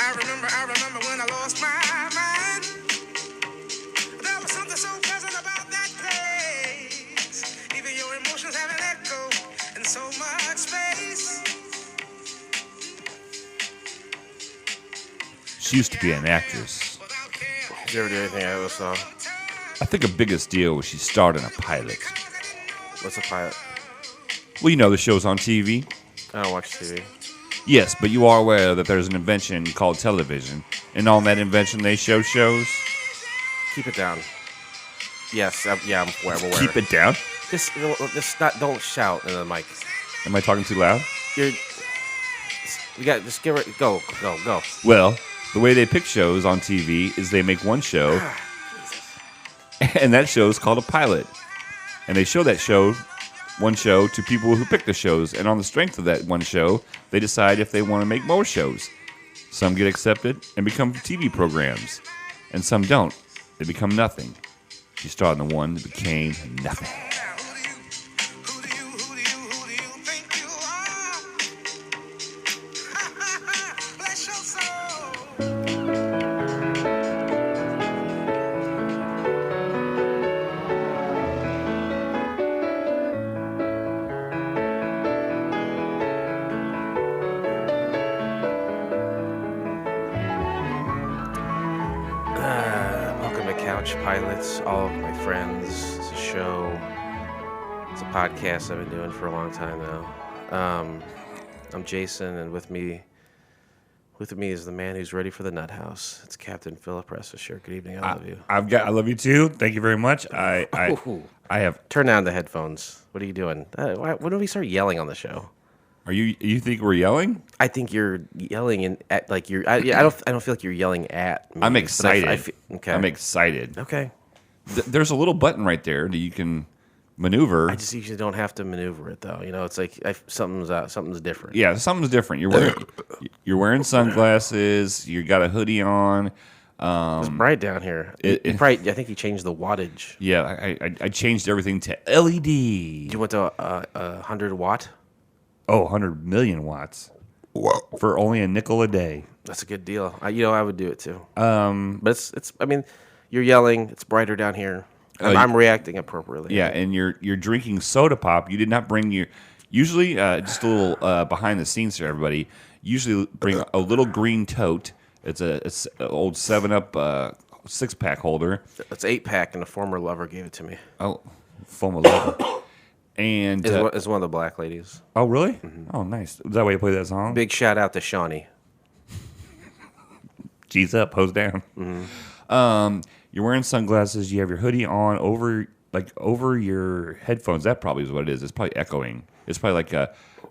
I remember when I lost my mind. There was something so pleasant about that place. Even your emotions have an echo in so much space. She used to be an actress. Did you ever do anything out of the song? I think her biggest deal was she starred in a pilot. What's a pilot? Well, you know the show's on TV. I don't watch TV. Yes, but you are aware that there's an invention called television, and on that invention they show shows. Keep it down. Yes, I'm aware. Keep it down. Just don't shout in the mic. Am I talking too loud? You got just give it go. Well, the way they pick shows on TV is they make one show, and that show is called a pilot, and they show that show. One show to people who pick the shows, and on the strength of that one show, they decide if they want to make more shows. Some get accepted and become TV programs, and some don't. They become nothing. She starred in the one that became nothing. Pilots, all of my friends. It's a show. It's a podcast I've been doing for a long time now. I'm Jason, and with me is the man who's ready for the nut house. It's Captain Philip Restisher. Good evening. I love you. I love you too. Thank you very much. I have. Turn down the headphones. What are you doing? When do we start yelling on the show? You think we're yelling? I think you're yelling at like you're. I don't feel like you're yelling at me. I'm excited. Okay. I'm excited. Okay. There's a little button right there that you can maneuver. I just usually don't have to maneuver it though. You know, it's like something's different. Yeah, something's different. You're wearing sunglasses. You got a hoodie on. It's bright down here. I think you changed the wattage. Yeah, I changed everything to LED. You went to 100 watt. Oh, 100 million watts. Whoa. For only a nickel a day. That's a good deal. I would do it too. But it's. I mean, you're yelling. It's brighter down here. I'm reacting appropriately. Yeah, and you're drinking soda pop. You did not bring your. Usually, just a little behind the scenes for everybody. Usually, bring a little green tote. It's an old 7-Up 6-pack holder. It's 8-pack, and a former lover gave it to me. Oh, former lover. And it's one of the black ladies. Oh, really? Mm-hmm. Oh, nice. Is that why you play that song? Big shout out to Shawnee. G's up, hose down. Mm-hmm. You're wearing sunglasses. You have your hoodie on over your headphones. That probably is what it is. It's probably echoing. It's probably like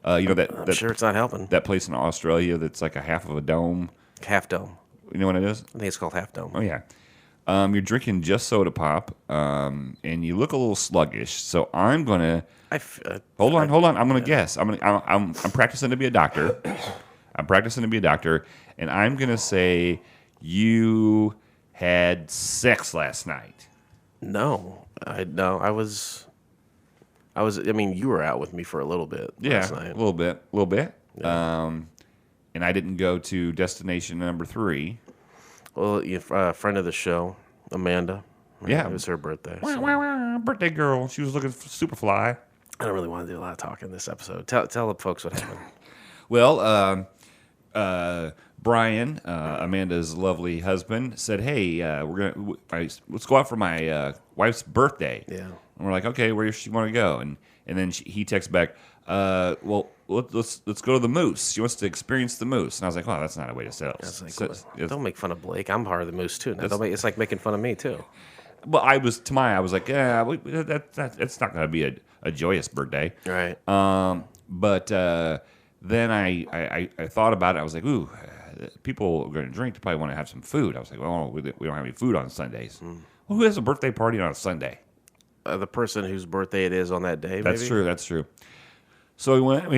I'm sure it's not helping. That place in Australia that's like a half of a dome. Half dome. You know what it is? I think it's called half dome. Oh yeah. You're drinking just soda pop, and you look a little sluggish. So I'm gonna hold on. I'm gonna guess. I'm practicing to be a doctor. And I'm gonna say you had sex last night. No. I was. I mean, you were out with me for a little bit last night. A little bit. Yeah. And I didn't go to destination number 3. Well, a friend of the show, Amanda. Yeah. It was her birthday. So. Birthday girl. She was looking super fly. I don't really want to do a lot of talking this episode. Tell the folks what happened. Well, Brian, Amanda's lovely husband, said, "Hey, let's go out for my wife's birthday." Yeah. And we're like, "Okay, where does she want to go?" And then he texts back, "Well, let's go to the Moose. She wants to experience the Moose." And I was like, "Wow, that's not a way to set up." Don't make fun of Blake. I'm part of the Moose too. It's like making fun of me too. Well, I was like, "Yeah, it's not going to be a joyous birthday." Right. But then I thought about it. I was like, "Ooh, people are going to drink. They probably want to have some food." I was like, "Well, we don't have any food on Sundays." Well, who has a birthday party on a Sunday? The person whose birthday it is on that day. That's maybe? That's true. So we went.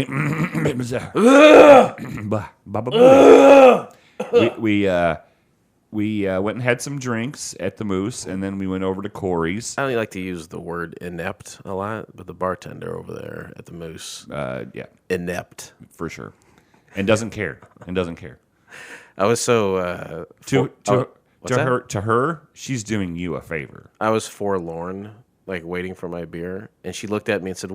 We went and had some drinks at the Moose, and then we went over to Corey's. I don't like to use the word inept a lot, but the bartender over there at the Moose, yeah, inept for sure, and doesn't care. I was so what's that? To her, she's doing you a favor. I was forlorn, like waiting for my beer, and she looked at me and said,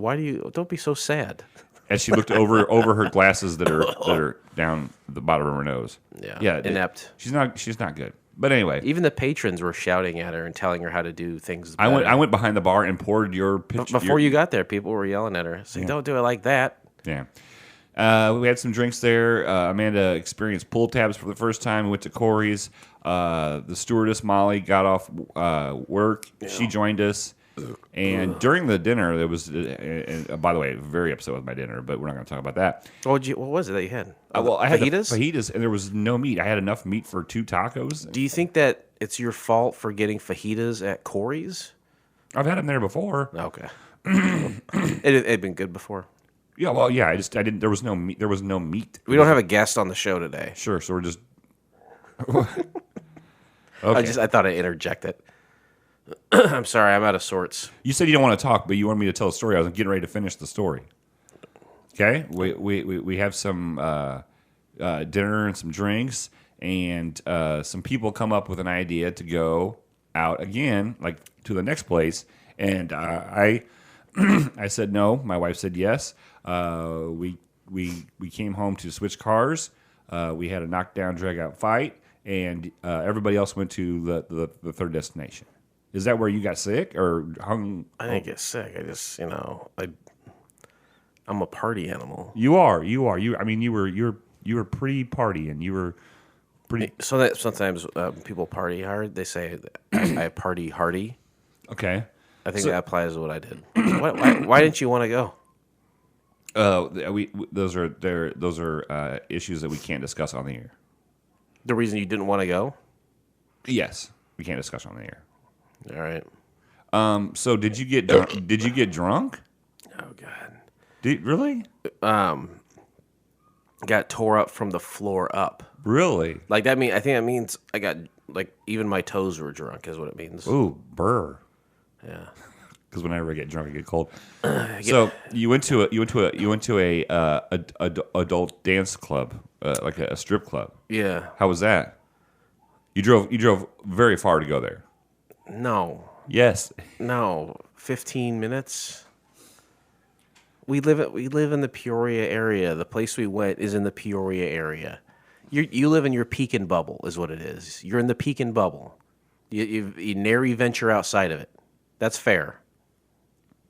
don't be so sad." As she looked over her glasses that are down the bottom of her nose. Yeah, inept. She's not good. But anyway, even the patrons were shouting at her and telling her how to do things better. I went behind the bar and poured your pitch. Before you got there, people were yelling at her, saying, "Don't do it like that." Yeah. We had some drinks there. Amanda experienced pull tabs for the first time. We went to Corey's. The stewardess, Molly, got off work. Yeah. She joined us. And during the dinner, there was, by the way, very upset with my dinner, but we're not going to talk about that. What was it that you had? I had fajitas, and there was no meat. I had enough meat for 2 tacos. Do you think that it's your fault for getting fajitas at Corey's? I've had them there before. Okay. It had been good before. Yeah, well, yeah. I didn't. There was no meat. There was no meat. We don't have a guest on the show today. Sure. So we're just. Okay. I thought I'd interject it. I'm sorry, I'm out of sorts. You said you don't want to talk, but you wanted me to tell a story. I was getting ready to finish the story. Okay, we have some dinner and some drinks, and some people come up with an idea to go out again, like to the next place, and I said no. My wife said yes. We came home to switch cars. We had a knockdown, drag out fight, and everybody else went to the third destination. Is that where you got sick or hung? I didn't get sick. I just, I'm a party animal. You are. You were pretty partying. You were pretty. So that sometimes people party hard. They say I party hardy. Okay. I think that applies to what I did. Why didn't you want to go? Those are issues that we can't discuss on the air. The reason you didn't want to go? Yes, we can't discuss on the air. All right. So did you get drunk? Oh God. Really? Got tore up from the floor up. Really? I think that means I got even my toes were drunk is what it means. Ooh, burr. Yeah. Because whenever I get drunk, I get cold. So you went to a adult dance club, like a strip club. Yeah. How was that? You drove very far to go there. No. Yes. No. 15 minutes. We live in the Peoria area. The place we went is in the Peoria area. You live in your Pekin bubble, is what it is. You're in the Pekin bubble. You nary venture outside of it. That's fair.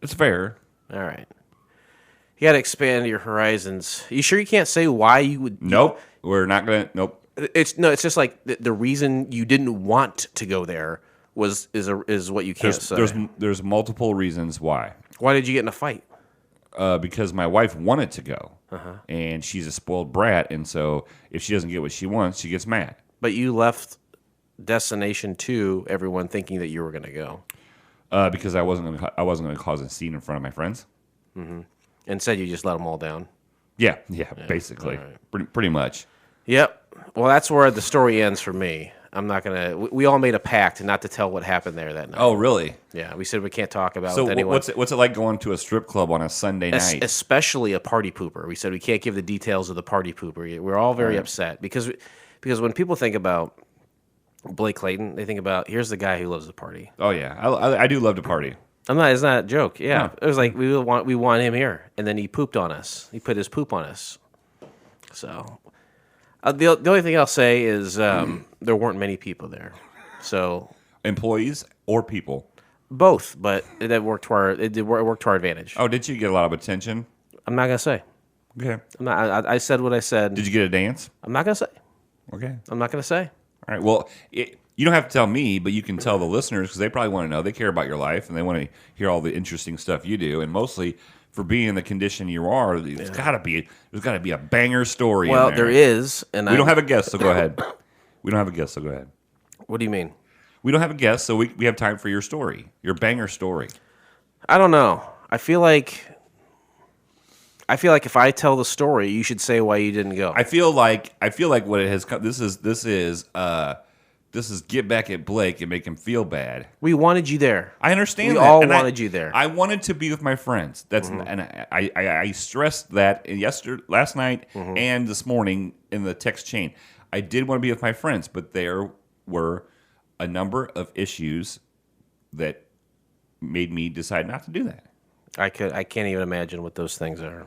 It's fair. All right. You got to expand your horizons. You sure you can't say why you would? Nope. We're not gonna. Nope. It's just like the reason you didn't want to go there is what you can't say. There's multiple reasons why. Why did you get in a fight? Because my wife wanted to go, and she's a spoiled brat, and so if she doesn't get what she wants, she gets mad. But you left Destination 2, everyone thinking that you were going to go. Because I wasn't going to cause a scene in front of my friends. Mm-hmm. Instead, you just let them all down. Yeah, basically, right. pretty much. Yep. Well, that's where the story ends for me. I'm not gonna. We all made a pact not to tell what happened there that night. Oh, really? Yeah, we said we can't talk about. So with anyone. what's it like going to a strip club on a Sunday night? Especially a party pooper. We said we can't give the details of the party pooper. We're all very upset because when people think about Blake Clayton, they think about here's the guy who loves to party. Oh yeah, I do love to party. It's not a joke. Yeah, No. It was like we want him here, and then he pooped on us. He put his poop on us. So. The only thing I'll say is there weren't many people there, so employees or people, both. But it worked to our advantage. Oh, did you get a lot of attention? I'm not gonna say. Okay, I'm not. I said what I said. Did you get a dance? I'm not gonna say. Okay, I'm not gonna say. All right. Well, you don't have to tell me, but you can tell the listeners because they probably want to know. They care about your life and they want to hear all the interesting stuff you do, and mostly. For being in the condition you are, there's got to be a banger story. Well, in there is, and we don't have a guest, so go ahead. We don't have a guest, so go ahead. What do you mean? We don't have a guest, so we have time for your story, your banger story. I don't know. I feel like if I tell the story, you should say why you didn't go. I feel like what it has come. This is get back at Blake and make him feel bad. We wanted you there. I understand. We that. all and wanted you there. I wanted to be with my friends. That's and I stressed that last night and this morning in the text chain. I did want to be with my friends, but there were a number of issues that made me decide not to do that. I can't even imagine what those things are.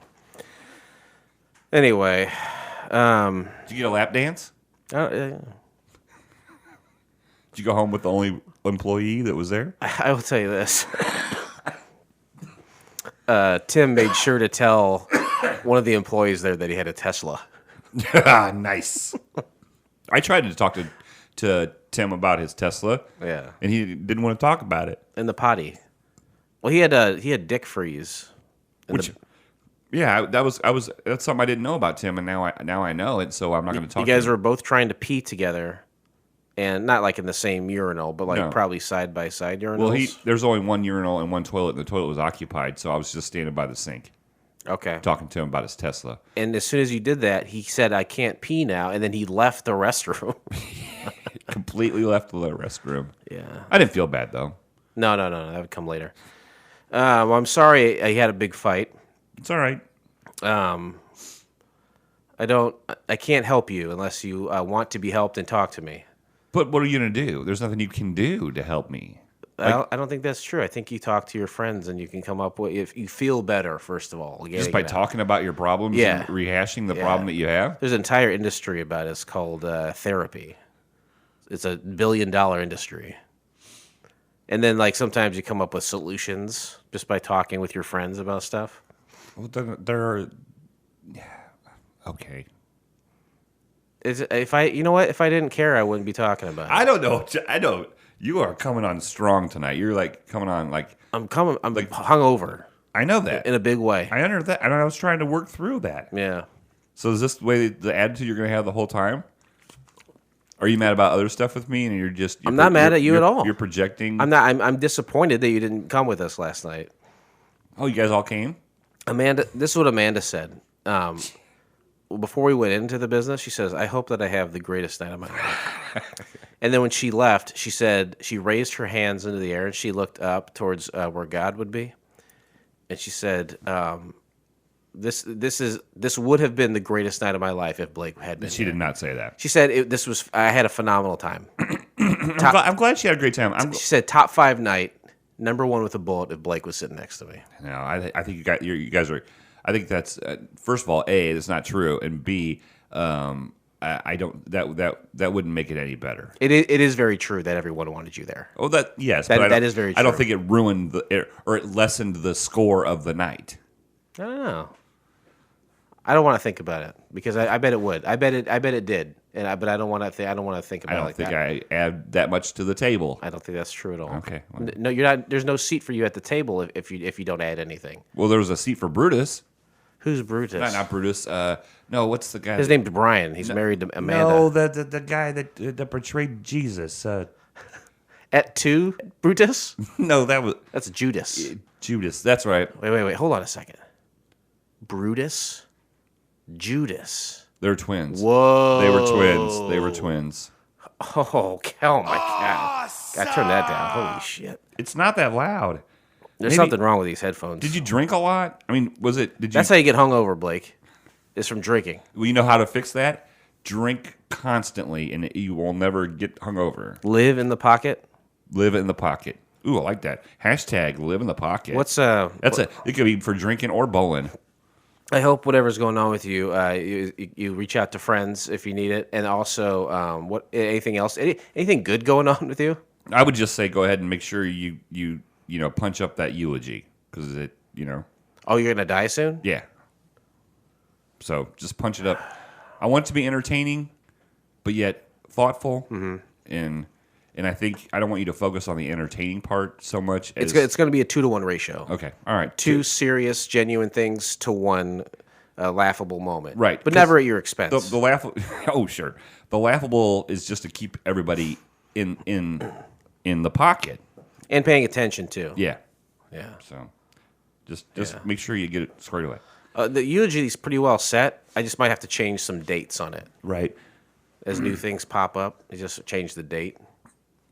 Anyway, Did you get a lap dance? I Did you go home with the only employee that was there? will tell you this. Tim made sure to tell one of the employees there that he had a Tesla. Nice. I tried to talk to Tim about his Tesla. Yeah. And he didn't want to talk about it. In the potty. Well, he had dick freeze. Yeah, that's something I didn't know about Tim, and now I know it, so I'm not going to talk. You guys to him. were both trying to pee together, and not like in the same urinal, but like No. probably side by side urinals. Well, there's only one urinal and one toilet, and the toilet was occupied, so I was just standing by the sink okay. talking to him about his Tesla. And as soon as you did that, he said, "I can't pee now," and then he left the restroom. Completely left the restroom. Yeah. I didn't feel bad though. No, that would come later. Well, I'm sorry he had a big fight. It's all right. I can't help you unless you want to be helped and talk to me. But what are you going to do? There's nothing you can do to help me. I don't think that's true. I think you talk to your friends and you can come up with, if you feel better, first of all. Just by talking about your problems Yeah. and rehashing the problem that you have? There's an entire industry about it. It's called therapy. It's $1 billion industry. And then, like, sometimes you come up with solutions just by talking with your friends about stuff. Well, there are... Okay. If I didn't care, I wouldn't be talking about it. I don't know. I don't. You are coming on strong tonight. You're like coming on like... I'm hungover I know that. in a big way. I under that. And I was trying to work through that. Yeah. So is this the way the attitude you're going to have the whole time? Are you mad about other stuff with me, and you're just? I'm not mad at you at all. You're projecting. I'm not. I'm disappointed that you didn't come with us last night. Oh, you guys all came? Amanda, this is what Amanda said. Before we went into the business, she says, "I hope that I have the greatest night of my life." And then when she left, she said she raised her hands into the air and she looked up towards where God would be, and she said, "This would have been the greatest night of my life if Blake had been." She did not say that. She said I had a phenomenal time. I'm glad she had a great time. She said top 5 night, number 1 with a bullet if Blake was sitting next to me. No, I think you guys are. I think that's first of all, A, that's not true, and B, I don't that wouldn't make it any better. It is very true that everyone wanted you there. Oh, yes, That but is very I don't true. think it ruined or it lessened the score of the night. I don't know. I don't want to think about it because I bet it would. I bet it did. But I don't want to. I don't want to think about I it don't like think that. I add that much to the table. I don't think that's true at all. Okay, well. No, you're not. There's no seat for you at the table if you don't add anything. Well, there was a seat for Brutus. Who's Brutus? Not Brutus. No, what's the guy? His name's Brian. He's married to Amanda. No, the guy that portrayed Jesus. Et2 Brutus? No, That's Judas. Judas. That's right. Wait. Hold on a second. Brutus, Judas. They're twins. Whoa. They were twins. Oh my God. I turned that down. Holy shit. It's not that loud. There's something wrong with these headphones. Did you drink a lot? I mean, was it? Did you? That's how you get hungover, Blake. Is from drinking. Well, you know how to fix that? Drink constantly, and you will never get hungover. Live in the pocket. Live in the pocket. Ooh, I like that. Hashtag live in the pocket. It could be for drinking or bowling. I hope whatever's going on with you, you reach out to friends if you need it, and also anything else, anything good going on with you? I would just say go ahead and make sure you punch up that eulogy because Oh, you're gonna die soon? Yeah. So just punch it up. I want it to be entertaining, but yet thoughtful, and I think I don't want you to focus on the entertaining part so much. As, It's going to be a 2-to-1 ratio. Okay, all right. 2 serious, genuine things to 1 laughable moment. Right, but never at your expense. The laughable. Oh, sure. The laughable is just to keep everybody in the pocket and paying attention too. Yeah. Yeah. So just make sure you get it squared away. The eulogy is pretty well set. I just might have to change some dates on it. Right. As new things pop up, I just change the date.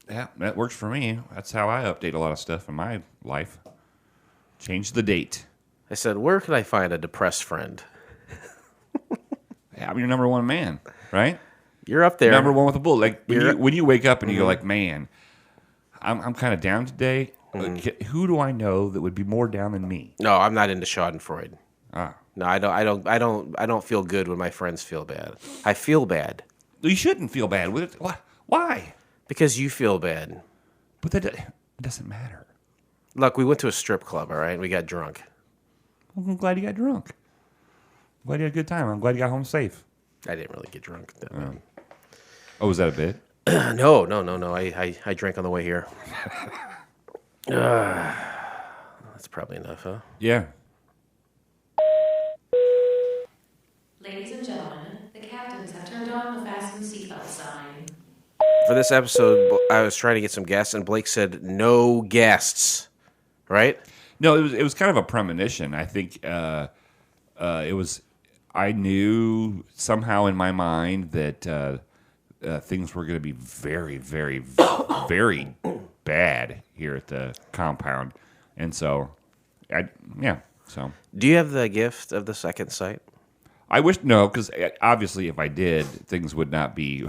Yeah, that works for me. That's how I update a lot of stuff in my life. Change the date. I said, where can I find a depressed friend? Yeah, I'm your number one man, right? You're up there. Number one with a bullet. Like when you wake up and you're like, man, I'm kind of down today. Like, who do I know that would be more down than me? No, I'm not into Schadenfreude. Ah. No, I don't feel good when my friends feel bad. I feel bad. You shouldn't feel bad with it. Why? Because you feel bad. But that doesn't matter. Look, we went to a strip club, all right? And we got drunk. Well, I'm glad you got drunk. I'm glad you had a good time. I'm glad you got home safe. I didn't really get drunk. Oh, was that a bit? No. I drank on the way here. That's probably enough, huh? Yeah. Ladies and gentlemen, the captains have turned on the fasten seatbelt sign. For this episode, I was trying to get some guests, and Blake said no guests. Right? No, it was kind of a premonition. I think it was. I knew somehow in my mind that things were going to be very, very, very bad here at the compound, and so, So, do you have the gift of the second sight? I wish because obviously, if I did, things would not be.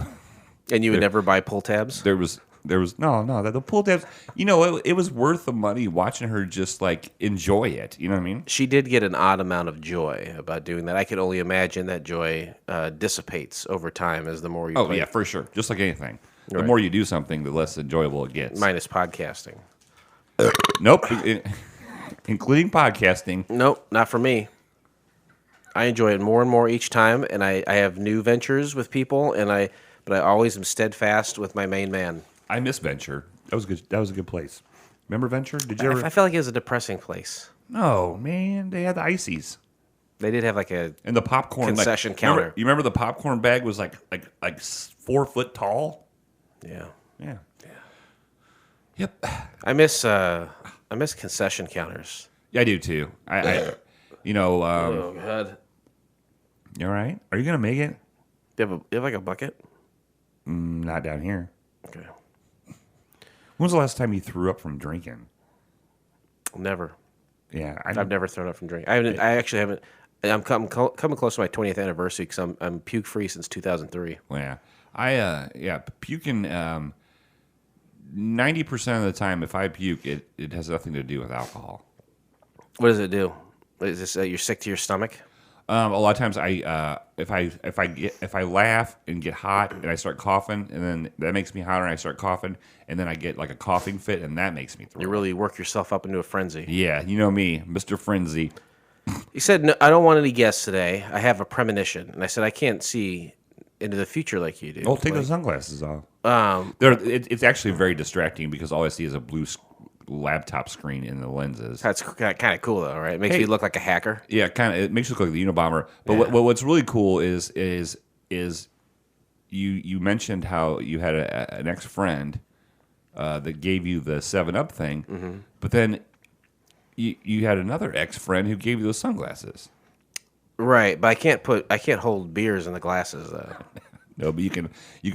And you would never buy pull tabs? There was the pull tabs. It was worth the money watching her just like enjoy it. You know what I mean? She did get an odd amount of joy about doing that. I could only imagine that joy dissipates over time as the more you play. Oh yeah, for sure. Just like anything, the Right. more you do something, the less enjoyable it gets. Minus podcasting. Nope, including podcasting. Nope, not for me. I enjoy it more and more each time, and I have new ventures with people, but I always am steadfast with my main man. I miss Venture. That was good. That was a good place. Remember Venture? Did you ever? I felt like it was a depressing place. No, man. They had the ices They did have like a and the popcorn concession counter. You remember the popcorn bag was like 4 foot tall? Yeah. Yeah. Yep. I miss concession counters. Yeah, I do too. Oh God. You all right? Are you gonna make it? You have like a bucket? Not down here. Okay. When was the last time you threw up from drinking? Never. Yeah, I've never thrown up from drinking. I actually haven't. I'm coming close to my 20th anniversary because I'm puke free since 2003. Well, yeah, puking. 90% of the time, if I puke, it has nothing to do with alcohol. What does it do? Is this you're sick to your stomach? A lot of times, if I laugh and get hot and I start coughing, and then that makes me hotter, and I start coughing, and then I get like a coughing fit, and that makes me throw You up. really work yourself up into a frenzy. Yeah, you know me, Mr. Frenzy. He said, no, I don't want any guests today. I have a premonition. And I said, I can't see into the future like you do. Oh, take Like, those sunglasses off. It's actually very distracting because all I see is a blue laptop screen in the lenses. That's kind of cool, though, right? It makes Hey. me look like a hacker. Yeah, kind of. It makes you look like the Unabomber. But Yeah. what's really cool is you mentioned how you had an ex-friend that gave you the 7-Up thing, but then you had another ex-friend who gave you those sunglasses. Right, but I can't hold beers in the glasses, though. No, but you can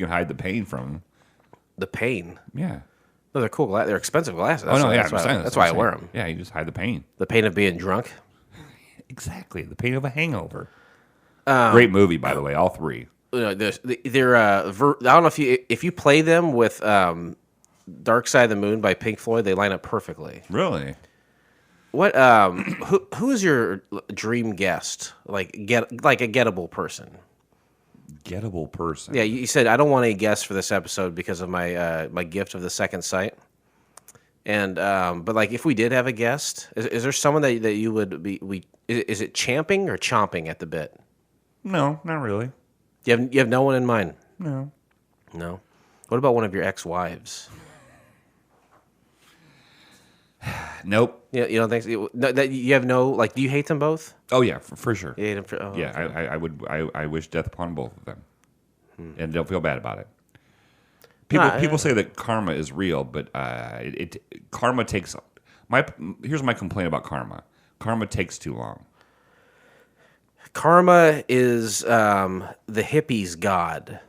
hide the pain from them. The pain. Yeah. No, they're cool. They're expensive glasses. Oh no, yeah, That's why I wear them. Yeah, you just hide the pain. The pain of being drunk. Exactly, the pain of a hangover. Great movie, by the way, all three. They're I don't know if you play them with Dark Side of the Moon by Pink Floyd, they line up perfectly. Really? What who is your dream guest? Like a gettable person. Gettable person. Yeah, you said I don't want any guests for this episode because of my my gift of the second sight. And but like if we did have a guest, is there someone that you would be is it champing or chomping at the bit? No, not really. You have no one in mind? No. No. What about one of your ex-wives? Nope. You don't think so? No, that you have no like? Do you hate them both? Oh yeah, for sure. You hate them for, Yeah, okay. I wish death upon both of them, and don't feel bad about it. Nah, People say that karma is real, but karma takes. Here's my complaint about karma. Karma takes too long. Karma is the hippies' god,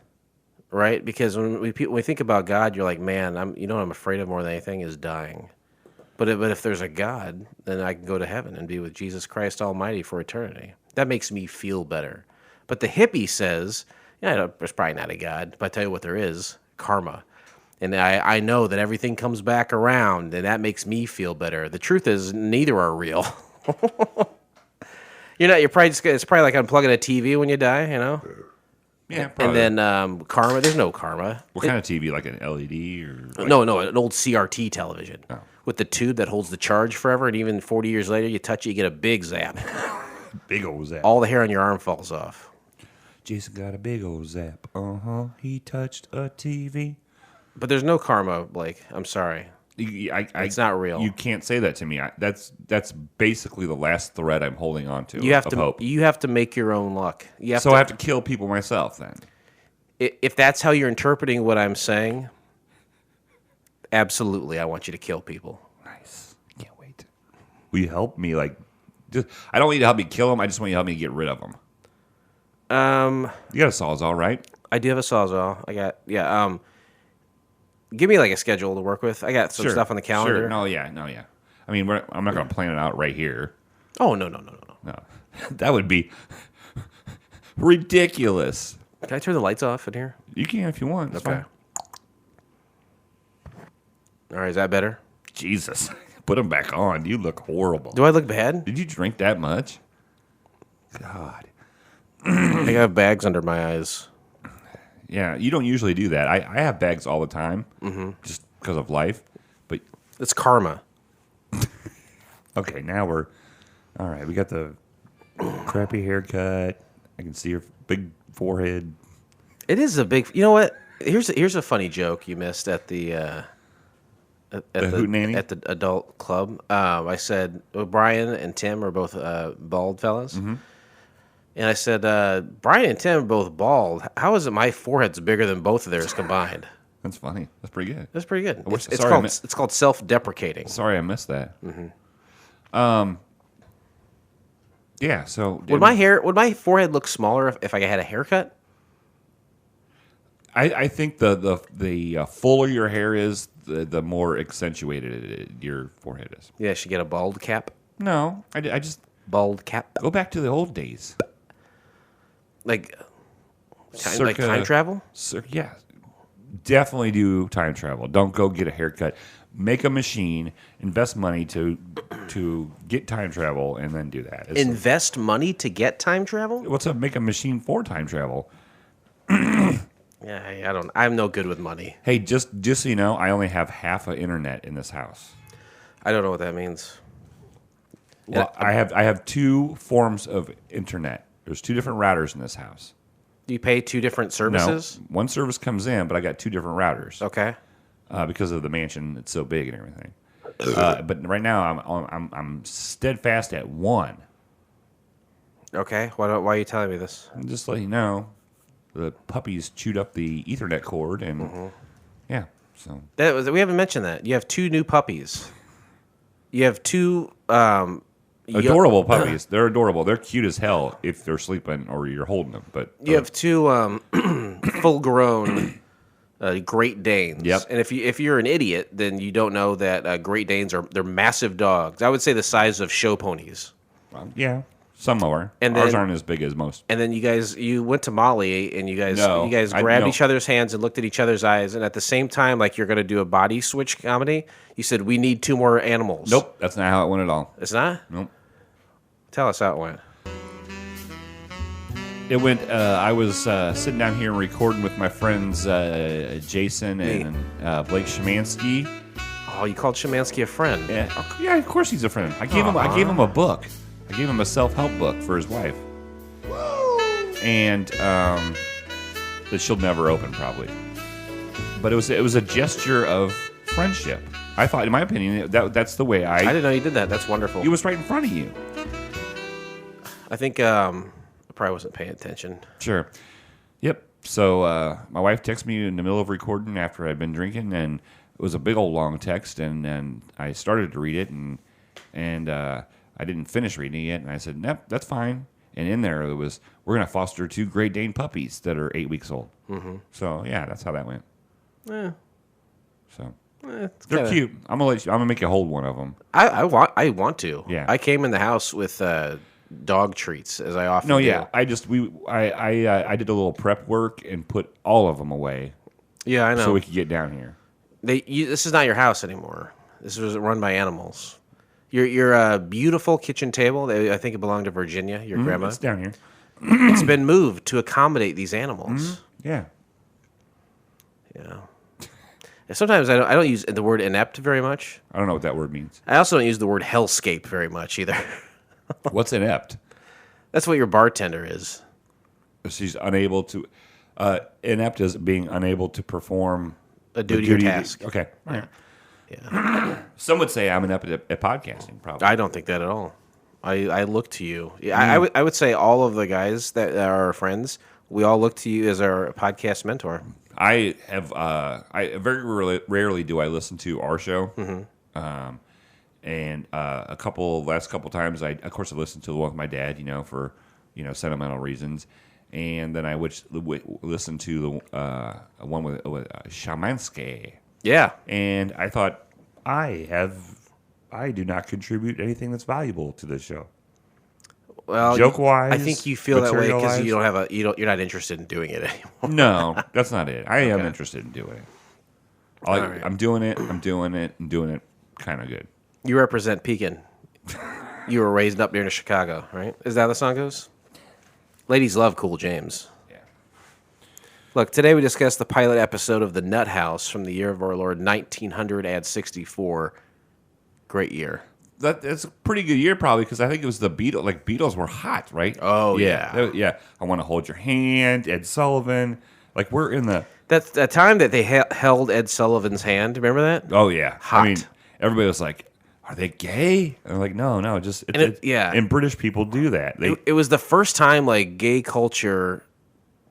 right? Because when we think about God, you're like, man, what I'm afraid of more than anything is dying. But if there's a God, then I can go to heaven and be with Jesus Christ Almighty for eternity. That makes me feel better. But the hippie says, Yeah, there's probably not a God, but I tell you what there is, karma. And I know that everything comes back around, and that makes me feel better. The truth is, neither are real. You're probably it's probably like unplugging a TV when you die, you know? Yeah, probably. And then karma, there's no karma. What kind of TV? Like an LED or? Like, No, an old CRT television Oh. with the tube that holds the charge forever, and even 40 years later, you touch it, you get a big zap. big old zap. All the hair on your arm falls off. Jason got a big old zap. He touched a TV. But there's no karma, Blake. I'm sorry. It's not real. You can't say that to me. That's basically the last thread I'm holding on to. You have of to. hope. You have to make your own luck. I have to kill people myself then. If that's how you're interpreting what I'm saying, absolutely, I want you to kill people. Nice. Can't wait. Will you help me? I don't want you to help me kill them. I just want you to help me get rid of them. You got a Sawzall, right? I do have a Sawzall. Give me like a schedule to work with. I got some stuff on the calendar. Sure. No, yeah. I mean, I'm not going to plan it out right here. Oh, no. No. That would be ridiculous. Can I turn the lights off in here? You can if you want. It's fine. All right, is that better? Jesus. Put them back on. You look horrible. Do I look bad? Did you drink that much? God. I have bags under my eyes. Yeah, you don't usually do that. I have bags all the time, just because of life. But it's karma. Okay, now we're all right. We got the crappy haircut. I can see your big forehead. It is a big. You know what? Here's a funny joke you missed at the at the hootenanny? at the adult club. I said Brian and Tim are both bald fellas. Mm-hmm. And I said, Brian and Tim are both bald. How is it my forehead's bigger than both of theirs combined? That's funny. That's pretty good. That's pretty good. Sorry, It's called self-deprecating. Sorry, I missed that. Mm-hmm. Yeah. So would my forehead look smaller if I had a haircut? I think the fuller your hair is, the more accentuated your forehead is. Yeah, I should get a bald cap. No, I just Bald cap. go back to the old days. Like time travel? Yeah. Definitely do time travel. Don't go get a haircut. Make a machine, invest money to get time travel, and then do that. Invest money to get time travel? What's up? Make a machine for time travel. Yeah, I'm no good with money. Hey, just so you know, I only have half an internet in this house. I don't know what that means. Well, I have two forms of internet. There's two different routers in this house. Do you pay two different services? No, one service comes in, but I got two different routers. Okay. Because of the mansion, it's so big and everything. But right now, I'm steadfast at one. Okay. Why are you telling me this? And just to let you know, the puppies chewed up the Ethernet cord, and yeah. So we haven't mentioned that. You have two new puppies. You have two adorable puppies. They're adorable. They're cute as hell if they're sleeping or you're holding them. But you have two full-grown Great Danes. Yep. And if you're an idiot, then you don't know that Great Danes they're massive dogs. I would say the size of show ponies. Yeah, some are. And ours then- aren't as big as most. And then you went to Molly and you guys No, grabbed no. each other's hands and looked at each other's eyes, and at the same time, like you're going to do a body switch comedy, you said, "We need two more animals." Nope, that's not how it went at all. It's not? Nope. Tell us how it went. It went. I was sitting down here and recording with my friends Jason and Blake Shemansky. Oh, you called Shemansky a friend. Yeah, of course he's a friend. I gave him a book. I gave him a self-help book for his wife. And that she'll never open probably. But it was a gesture of friendship. I thought, in my opinion, that's the way I didn't know you did that. That's wonderful. He was right in front of you. I think I probably wasn't paying attention. Sure. Yep. So my wife texted me in the middle of recording after I'd been drinking, and it was a big old long text, and I started to read it, and I didn't finish reading it yet, and I said, nope, that's fine. And in there, it was, we're going to foster two Great Dane puppies that are 8 weeks old. Mm-hmm. So, yeah, that's how that went. Yeah. So, they're cute. I'm gonna make you hold one of them. I want to. Yeah. I came in the house with dog treats, as I often No, do. yeah. I did a little prep work and put all of them away Yeah, I know. so we could get down here. This is not your house anymore. This was run by animals. Your beautiful kitchen table, I think it belonged to Virginia, your grandma. It's down here. It's been moved to accommodate these animals. Yeah. Yeah. And sometimes I don't use the word inept very much. I don't know what that word means. I also don't use the word hellscape very much either. What's inept? That's what your bartender is. She's unable to. Inept is being unable to perform A the duty or task. Okay. All right. Yeah. Some would say I'm inept at podcasting, probably. I don't think that at all. I look to you. Yeah, I would say all of the guys that are our friends, we all look to you as our podcast mentor. I have. I very rarely do I listen to our show. And last couple times, of course, I listened to the one with my dad, for sentimental reasons, and then I listened to the one with Shamansky. Yeah. And I thought, I do not contribute anything that's valuable to this show. Well, joke-wise, I think you feel that way because material-wise. you're not interested in doing it anymore. No, that's not it. I am Okay. interested in doing it. right. I'm doing it. I'm doing it kind of good. You represent Pekin. You were raised up near Chicago, right? Is that how the song goes? Ladies love Cool James. Yeah. Look, today we discussed the pilot episode of The Nut House from the year of our Lord 1964. Great year. That's a pretty good year, probably, because I think it was the Beatles. Like, Beatles were hot, right? Oh, yeah. Yeah. I Want to Hold Your Hand, Ed Sullivan. Like, we're in the... That's the time that they held Ed Sullivan's hand. Remember that? Oh, yeah. Hot. I mean, everybody was like, are they gay? And I'm like, no, just... yeah. And British people do that. It was the first time, like, gay culture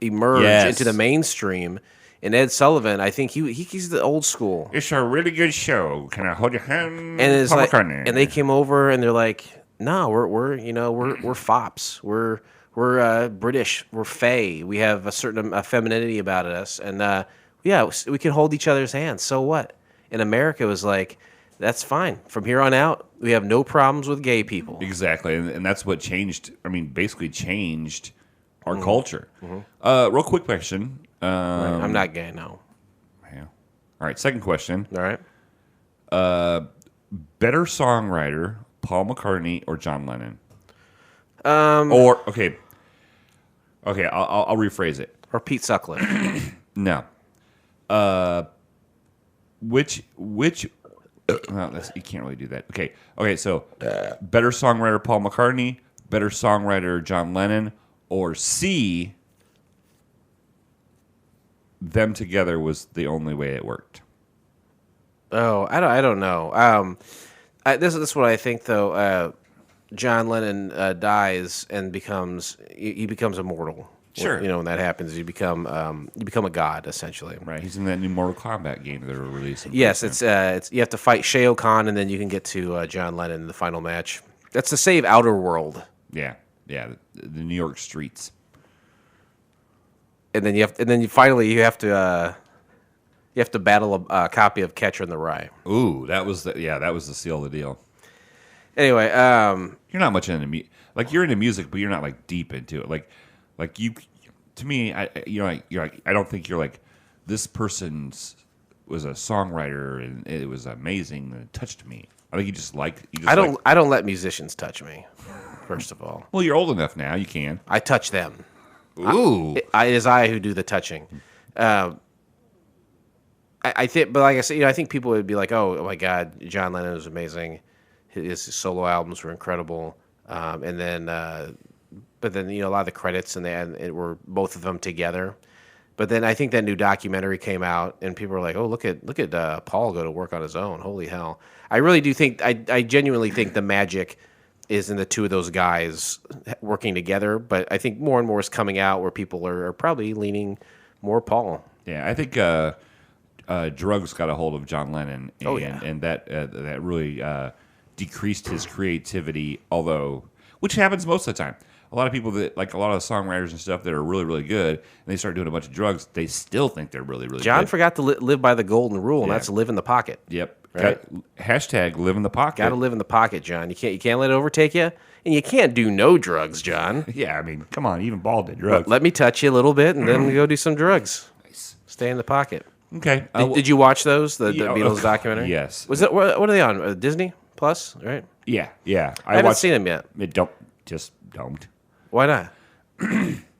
emerged Yes. into the mainstream. And Ed Sullivan, I think he's the old school. It's a really good show. Can I hold your hand? And it's Paul like, McCartney? and they came over and they're like, no, we're fops. We're British. We're fey. We have a certain femininity about us, and we can hold each other's hands. So what? And America was like, that's fine. From here on out, we have no problems with gay people. Exactly, and that's what changed. I mean, basically changed our culture. Real quick question. I'm not gay, no. Yeah. All right. Second question. All right. Better songwriter, Paul McCartney or John Lennon? Okay. I'll rephrase it. Or Pete Suckling. No. Which? Well, you can't really do that. Okay. So, better songwriter, Paul McCartney. Better songwriter, John Lennon. Or C. Them together was the only way it worked. Oh, I don't know. This is what I think though. John Lennon dies and becomes immortal. Sure. When that happens, you become a god essentially. Right. He's in that new Mortal Kombat game that they're releasing. Yes, it's you have to fight Shao Kahn and then you can get to John Lennon in the final match. That's to save Outer World. Yeah. The New York streets. And then you have to battle a copy of Catcher in the Rye. Ooh, that was the seal of the deal. Anyway, You're not much into music. Like, you're into music, but you're not like deep into it. Like you, to me, I don't think you're like, this person's was a songwriter and it was amazing and it touched me. I think you just like. I don't let musicians touch me. First of all, Well, you're old enough now. You can. I touch them. Ooh. It is I who do the touching. I think, but like I said, I think people would be like, "Oh my God, John Lennon was amazing. His solo albums were incredible." But then a lot of the credits and it were both of them together. But then I think that new documentary came out, and people were like, "Oh, look at Paul go to work on his own. Holy hell!" I really do think I genuinely think the magic is in the two of those guys working together. But I think more and more is coming out where people are probably leaning more Paul. Yeah, I think drugs got a hold of John Lennon, and that really decreased his creativity. Which happens most of the time. A lot of people a lot of songwriters and stuff that are really, really good, and they start doing a bunch of drugs, they still think they're really, really John good. forgot to live by the golden rule, and Yeah. that's live in the pocket. Yep. Right. Hashtag live in the pocket. Got to live in the pocket, John. You can't let it overtake you. And you can't do no drugs, John. Yeah, I mean, come on, even Ball did drugs. Let me touch you a little bit and then go do some drugs. Nice. Stay in the pocket. Okay. Did you watch those? The Yeah, Beatles documentary? Yes. Was it? What are they on? Disney Plus, right? Yeah. I haven't seen them yet. Don't. Why not?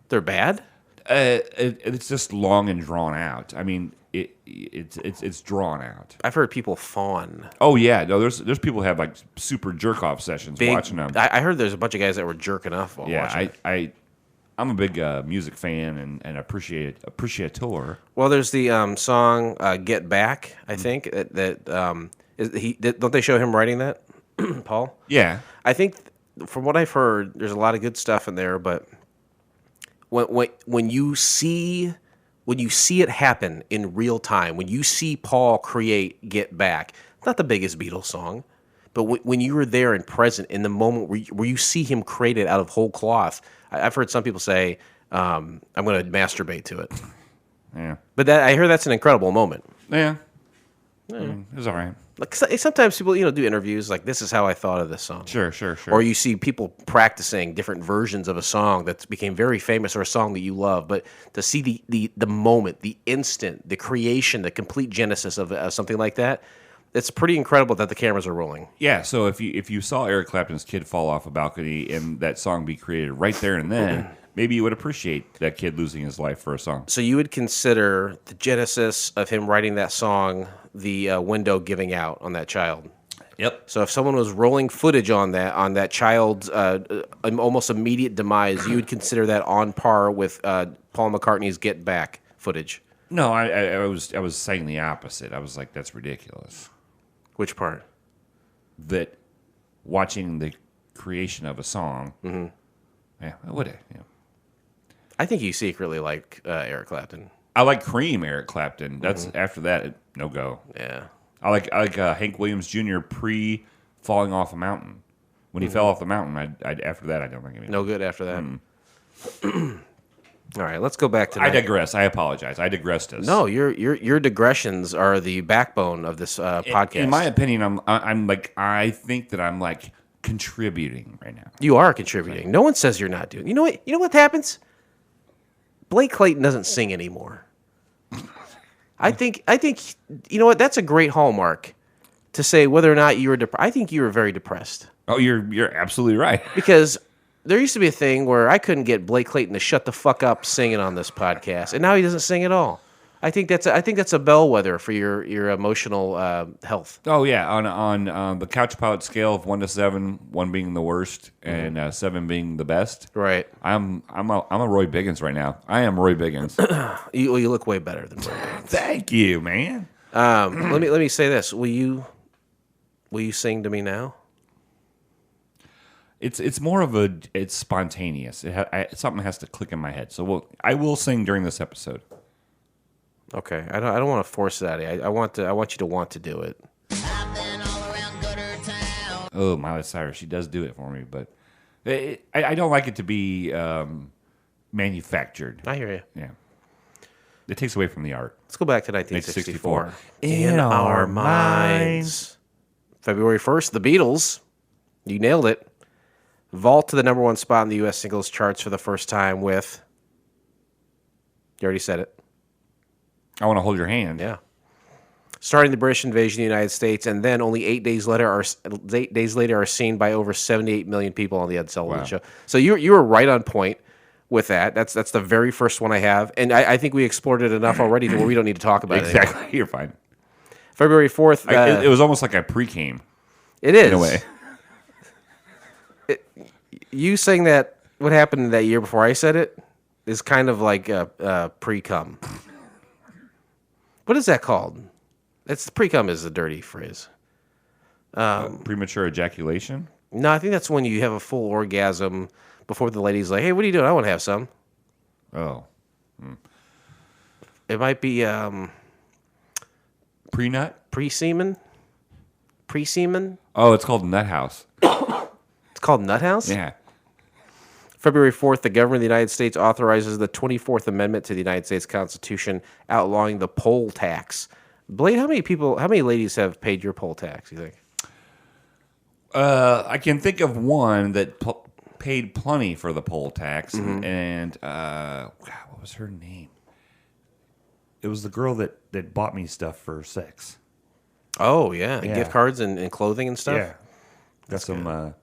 They're bad? It's just long and drawn out. I mean, it's drawn out. I've heard people fawn. Oh yeah, no. There's people who have like super jerk off sessions watching them. I heard there's a bunch of guys that were jerking off while watching it. I'm a big music fan and appreciator. Well, there's the song "Get Back." I think don't they show him writing that, Paul? Yeah. I think from what I've heard, there's a lot of good stuff in there, but when you see it happen in real time, when you see Paul create "Get Back," it's not the biggest Beatles song, but when you were there and present in the moment where you see him create it out of whole cloth, I've heard some people say, "I'm going to masturbate to it." Yeah. But I hear that's an incredible moment. Yeah. I mean, it was all right. Like sometimes people, do interviews like, "This is how I thought of this song." Sure. Or you see people practicing different versions of a song that became very famous or a song that you love. But to see the moment, the instant, the creation, the complete genesis of something like that, it's pretty incredible that the cameras are rolling. Yeah. So if you saw Eric Clapton's kid fall off a balcony and that song be created right there and then, maybe you would appreciate that kid losing his life for a song. So you would consider the genesis of him writing that song the window giving out on that child. Yep. So if someone was rolling footage on that child's almost immediate demise, you would consider that on par with Paul McCartney's "Get Back" footage. No, I was saying the opposite. I was like, that's ridiculous. Which part? That watching the creation of a song. Mm-hmm. Yeah, I would. Yeah. I think you secretly like Eric Clapton. I like Cream Eric Clapton. That's after that, no go. Yeah. I like Hank Williams Jr. pre falling off a mountain. When he fell off the mountain, after that I don't like him. No good after that. All right, let's go back to. I digress. I apologize. I digressed us. No, your digressions are the backbone of this podcast. In my opinion, I think that I'm like contributing right now. You are contributing. No one says you're not doing. You know what? You know what happens? Blake Clayton doesn't sing anymore. I think you know what? That's a great hallmark to say whether or not you were depressed. I think you were very depressed. Oh, you're absolutely right. Because there used to be a thing where I couldn't get Blake Clayton to shut the fuck up singing on this podcast, and now he doesn't sing at all. I think that's a bellwether for your emotional health. Oh yeah, on the Couch Pilot scale of 1 to 7, 1 being the worst and 7 being the best. Right. I'm a Roy Biggins right now. I am Roy Biggins. You look way better than Roy Biggins. Thank you, man. Let me say this. Will you sing to me now? It's more of it's spontaneous. Something has to click in my head. So I will sing during this episode. Okay, I don't want to force that. I want you to want to do it. Oh, Miley Cyrus, she does do it for me, but I don't like it to be manufactured. I hear you. Yeah, it takes away from the art. Let's go back to 1964. In our minds. February 1st, the Beatles. You nailed it. Vault to the number 1 spot in the U.S. singles charts for the first time with. You already said it. I Want to Hold Your Hand. Yeah. Starting the British invasion of the United States, and then only 8 days later are seen by over 78 million people on the Ed Sullivan Show. So you were right on point with that. That's the very first one I have, and I think we explored it enough already to where we don't need to talk about it. Exactly. You're fine. February 4th. It was almost like I pre-came. It is. In a way. You saying that what happened that year before I said it is kind of like a pre-cum. What is that called? Pre-cum is a dirty phrase. Premature ejaculation? No, I think that's when you have a full orgasm before the lady's like, "Hey, what are you doing? I want to have some." Oh. It might be Pre-nut? pre-semen. Pre-semen? Oh, it's called Nut House. It's called Nut House? Yeah. February 4th, the government of the United States authorizes the 24th Amendment to the United States Constitution outlawing the poll tax. Blade, how many ladies have paid your poll tax, you think? I can think of one that paid plenty for the poll tax, and God, what was her name? It was the girl that bought me stuff for sex. Oh, yeah. Yeah. Gift cards and clothing and stuff? Yeah, got some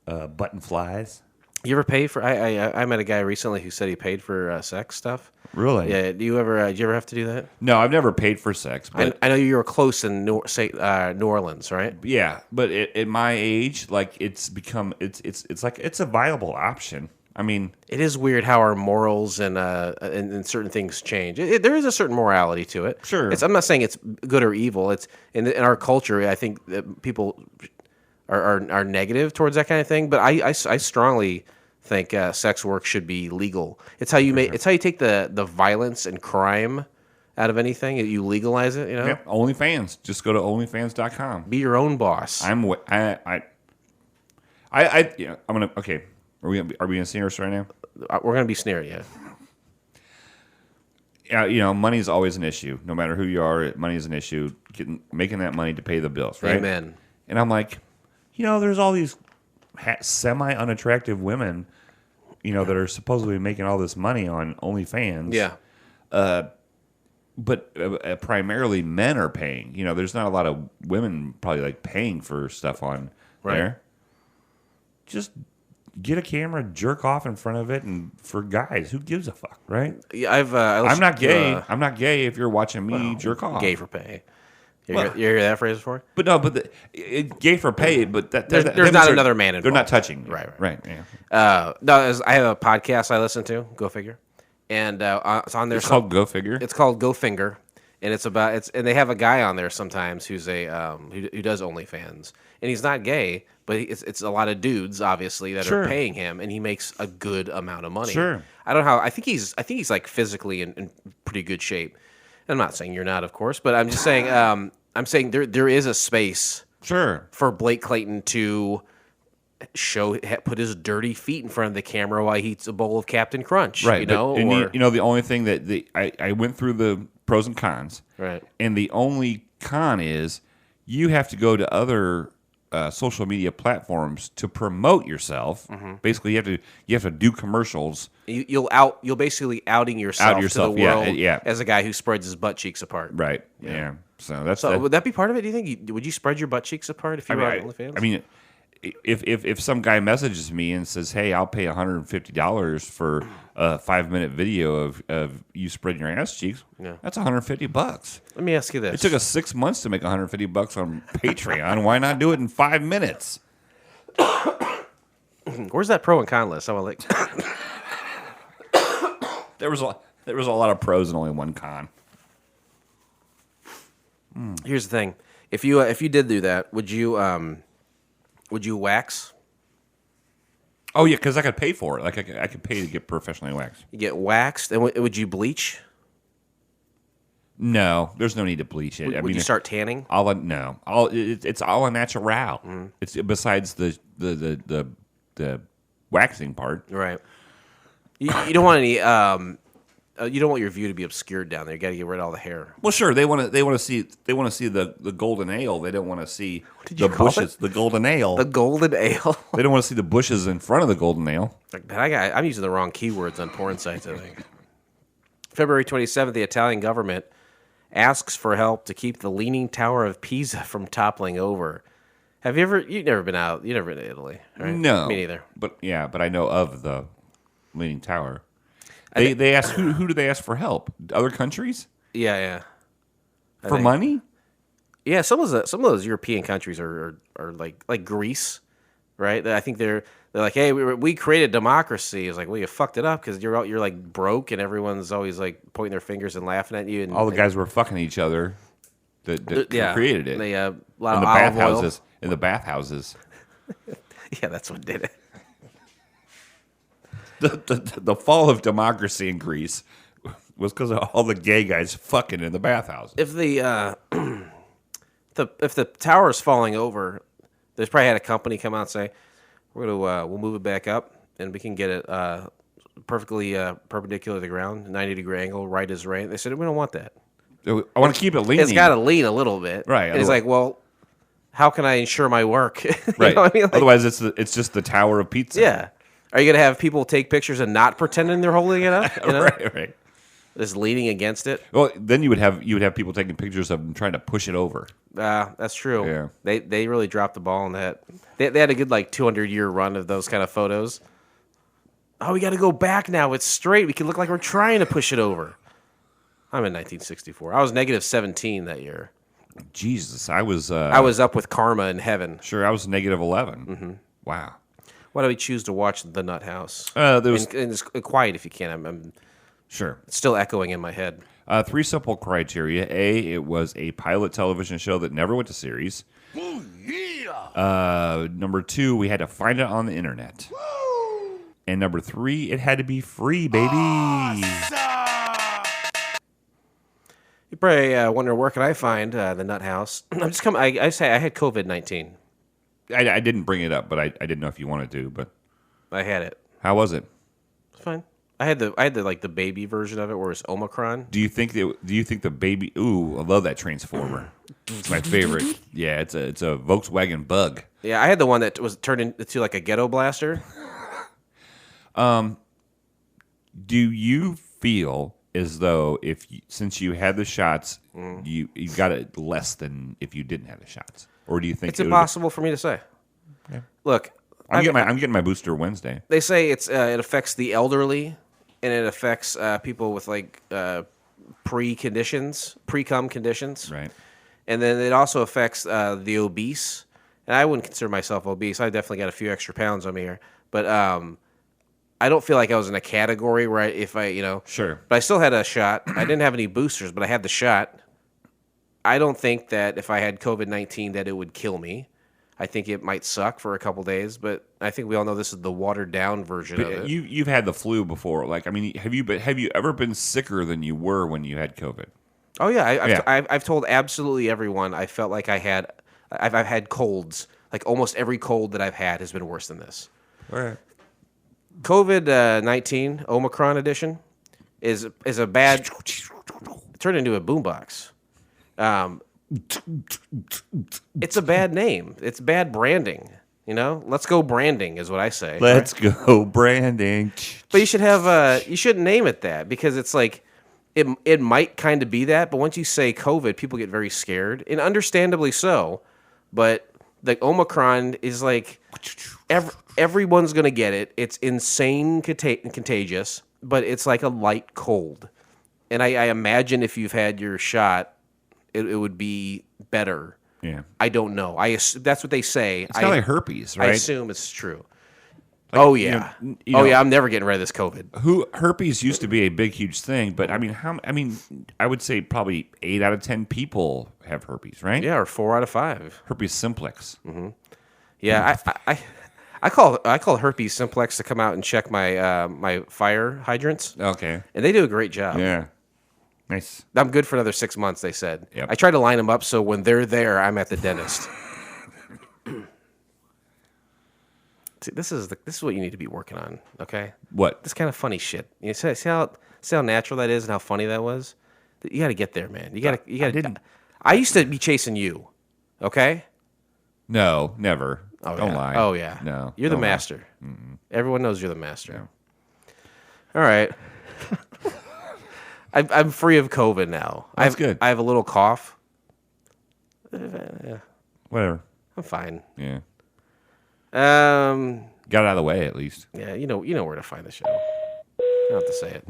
button flies. You ever pay for... I met a guy recently who said he paid for sex stuff. Really? Yeah. Do you ever have to do that? No, I've never paid for sex, but I know you were close in New Orleans, right? yeah, but at my age, like it's become it's like it's a viable option. I mean, It is weird how our morals and certain things change. There is a certain morality to it. Sure. I'm not saying it's good or evil. It's in our culture. I think that people are negative towards that kind of thing. But I strongly think sex work should be legal. It's how you It's how you take the violence and crime out of anything. You legalize it. You know. yep, OnlyFans. Just go to OnlyFans.com. Be your own boss. I'm gonna okay. Are we gonna sneer us right now? We're gonna be sneered. Yeah. Yeah, money is always an issue. No matter who you are, money is an issue. Making that money to pay the bills, right? Amen. And I'm like, there's all these semi-unattractive women, that are supposedly making all this money on OnlyFans. Yeah. But primarily men are paying. There's not a lot of women probably like paying for stuff on there. Just get a camera, jerk off in front of it, and for guys, who gives a fuck, right? Yeah, I'm not gay. I'm not gay if you're watching me jerk off. Gay for pay. You hear that phrase before? But no, gay for pay. But there's not another man involved. They're not touching. Me. Right. Yeah. I have a podcast I listen to. Go figure. And it's on there. It's called Go Figure. It's called Go Finger, and and they have a guy on there sometimes who's who does OnlyFans, and he's not gay, but it's a lot of dudes obviously that are paying him, and he makes a good amount of money. Sure. I don't know how. I think he's like physically in pretty good shape. I'm not saying you're not, of course, but I'm just saying. I'm saying there is a space. Sure. For Blake Clayton to put his dirty feet in front of the camera while he eats a bowl of Captain Crunch, right? The only thing that I went through the pros and cons, right? And the only con is you have to go to other social media platforms to promote yourself. Mm-hmm. Basically, you have to do commercials. You'll basically outing yourself to the world as a guy who spreads his butt cheeks apart. Right. Yeah. So would that be part of it? Do you think? Would you spread your butt cheeks apart if you were on OnlyFans? I mean, if some guy messages me and says, "Hey, I'll pay $150 for a 5-minute video of you spreading your ass cheeks," that's $150. Let me ask you this: it took us 6 months to make $150 on Patreon. Why not do it in 5 minutes? Where's that pro and con list? I want There was a lot of pros and only one con. Here's the thing: if you did do that, would you wax? Oh yeah, because I could pay for it. Like I could pay to get professionally waxed. You get waxed, and would you bleach? No, there's no need to bleach it. Would you start tanning? It's all a natural. Mm. It's besides the waxing part. Right. You don't want any. You don't want your view to be obscured down there. You got to get rid of all the hair. Well, sure. They want to see the golden ale. They don't want to see the call bushes. it? The golden ale. The golden ale. They don't want to see the bushes in front of the golden ale. I'm using the wrong keywords on porn sites, I think. February 27th, the Italian government asks for help to keep the Leaning Tower of Pisa from toppling over. Have you ever? You've never been out. You've never been to Italy, right? No, me neither. But I know of the Leaning Tower. They ask who do they ask for help? Other countries? Yeah. For money? Yeah, some of those European countries are like Greece, right? I think they're like, hey, we created democracy. It's like, well, you fucked it up because you're like broke and everyone's always like pointing their fingers and laughing at you. And all the guys were fucking each other that created it. They a lot in of the bathhouses. In the bathhouses. Yeah, that's what did it. The fall of democracy in Greece was because of all the gay guys fucking in the bathhouse. If the if the tower is falling over, there's probably had a company come out and say, we'll move it back up and we can get it perfectly perpendicular to the ground, 90-degree angle, right as rain. They said we don't want that. I want to keep it leaning. It's got to lean a little bit, right? And it's like, well, how can I ensure my work? You Right. know what I mean? Like, Otherwise, it's just the tower of pizza. yeah. Are you gonna have people take pictures and not pretending they're holding it up? You know? Right. Just leaning against it. Well, then you would have people taking pictures of them trying to push it over. That's true. Yeah. They really dropped the ball on that. They had a good 200-year run of those kind of photos. Oh, we got to go back now. It's straight. We can look like we're trying to push it over. I'm in 1964. I was negative 17 that year. Jesus, I was up with karma in heaven. sure I was negative 11. Mm-hmm. Wow. Why do we choose to watch The Nut House? There was And it's quiet if you can. I'm sure still echoing in my head. 3 simple criteria. A, it was a pilot television show that never went to series. Number 2, we had to find it on the internet. And number 3, it had to be free, baby. You probably wonder, where can I find The Nut House? I'm just coming. I say I had COVID-19. I didn't bring it up, but I didn't know if you wanted to. But I had it. how was it? It's fine. I had the baby version of it where it's Omicron. Do you think the baby? Ooh, I love that Transformer. It's my favorite. Yeah, it's a Volkswagen Bug. Yeah, I had the one that was turned into like a ghetto blaster. Do you feel as though since you had the shots, you got it less than if you didn't have the shots, or do you think It's impossible for me to say. Okay. Look, I'm getting my booster Wednesday. they say it affects the elderly, and it affects people with pre-cum conditions, Right. and then it also affects the obese. And I wouldn't consider myself obese. I definitely got a few extra pounds on me here, but I don't feel like I was in a category where Sure. But I still had a shot. I didn't have any boosters, but I had the shot. I don't think that if I had COVID-19 that it would kill me. I think it might suck for a couple days, but I think we all know this is the watered down version of it. You've had the flu before. Have you ever been sicker than you were when you had COVID? Oh yeah, I've told absolutely everyone. I felt like I've had colds. Like almost every cold that I've had has been worse than this. All right. COVID-19 Omicron edition is a bad. It turned into a boombox. It's a bad name. It's bad branding. Let's go branding is what I say. Let's go branding. But you should have you shouldn't name it that because it's like it might kind of be that. But once you say COVID, people get very scared, and understandably so. But the Omicron is like everyone's gonna get it. It's insane contagious, but it's like a light cold. And I imagine if you've had your shot, it would be better. Yeah. I don't know. That's what they say. It's kind of like herpes, right? I assume it's true. Oh yeah. I'm never getting rid of this COVID. Herpes used to be a big, huge thing, but I would say probably 8 out of 10 people have herpes, right? Yeah, or 4 out of 5. Herpes simplex. Mm-hmm. Yeah, I call Herpes Simplex to come out and check my my fire hydrants. Okay. And they do a great job. Yeah. Nice. I'm good for another 6 months, they said. Yep. I try to line them up so when they're there, I'm at the dentist. See, this is what you need to be working on, okay? What? This kind of funny shit. You see how natural that is and how funny that was? You got to get there, man. You got to. I used to be chasing you, okay? No, never. Oh, Don't yeah. lie. Oh, yeah. No. You're the don't lie. master. Mm-mm. Everyone knows you're the master. Yeah. All right. I'm free of COVID now. That's good. I have a little cough. Whatever. I'm fine. Yeah. Um. Got it out of the way, at least. Yeah, you know where to find the show. I don't have to say it.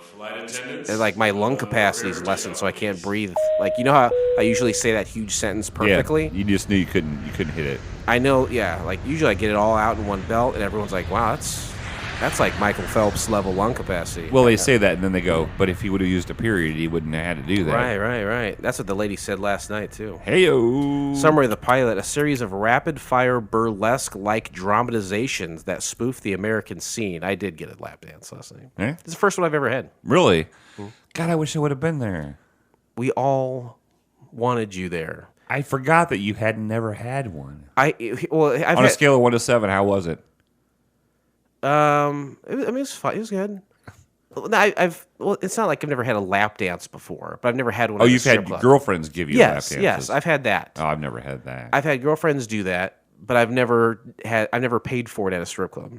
Flight attendants. And, like, my lung capacity is lessened, so I can't breathe. Like, you know how I usually say that huge sentence perfectly? Yeah, you just knew you couldn't hit it. I know, yeah. Like, usually I get it all out in one belt, and everyone's like, wow, that's like Michael Phelps level lung capacity. Well, they say that, and then they go, but if he would have used a period, he wouldn't have had to do that. Right. That's what the lady said last night, too. Hey-o. Summary of the pilot: a series of rapid-fire burlesque-like dramatizations that spoof the American scene. I did get a lap dance last night. Eh? It's the first one I've ever had. Really? God, I wish I would have been there. We all wanted you there. I forgot that you had never had one. I've On a scale of 1 to 7, how was it? it was fine. It was good. Well, it's not like I've never had a lap dance before, but I've never had one. Oh, at a you've strip had club. girlfriends give you lap dances. Yes, I've had that. Oh, I've never had that. I've had girlfriends do that, but I've never paid for it at a strip club.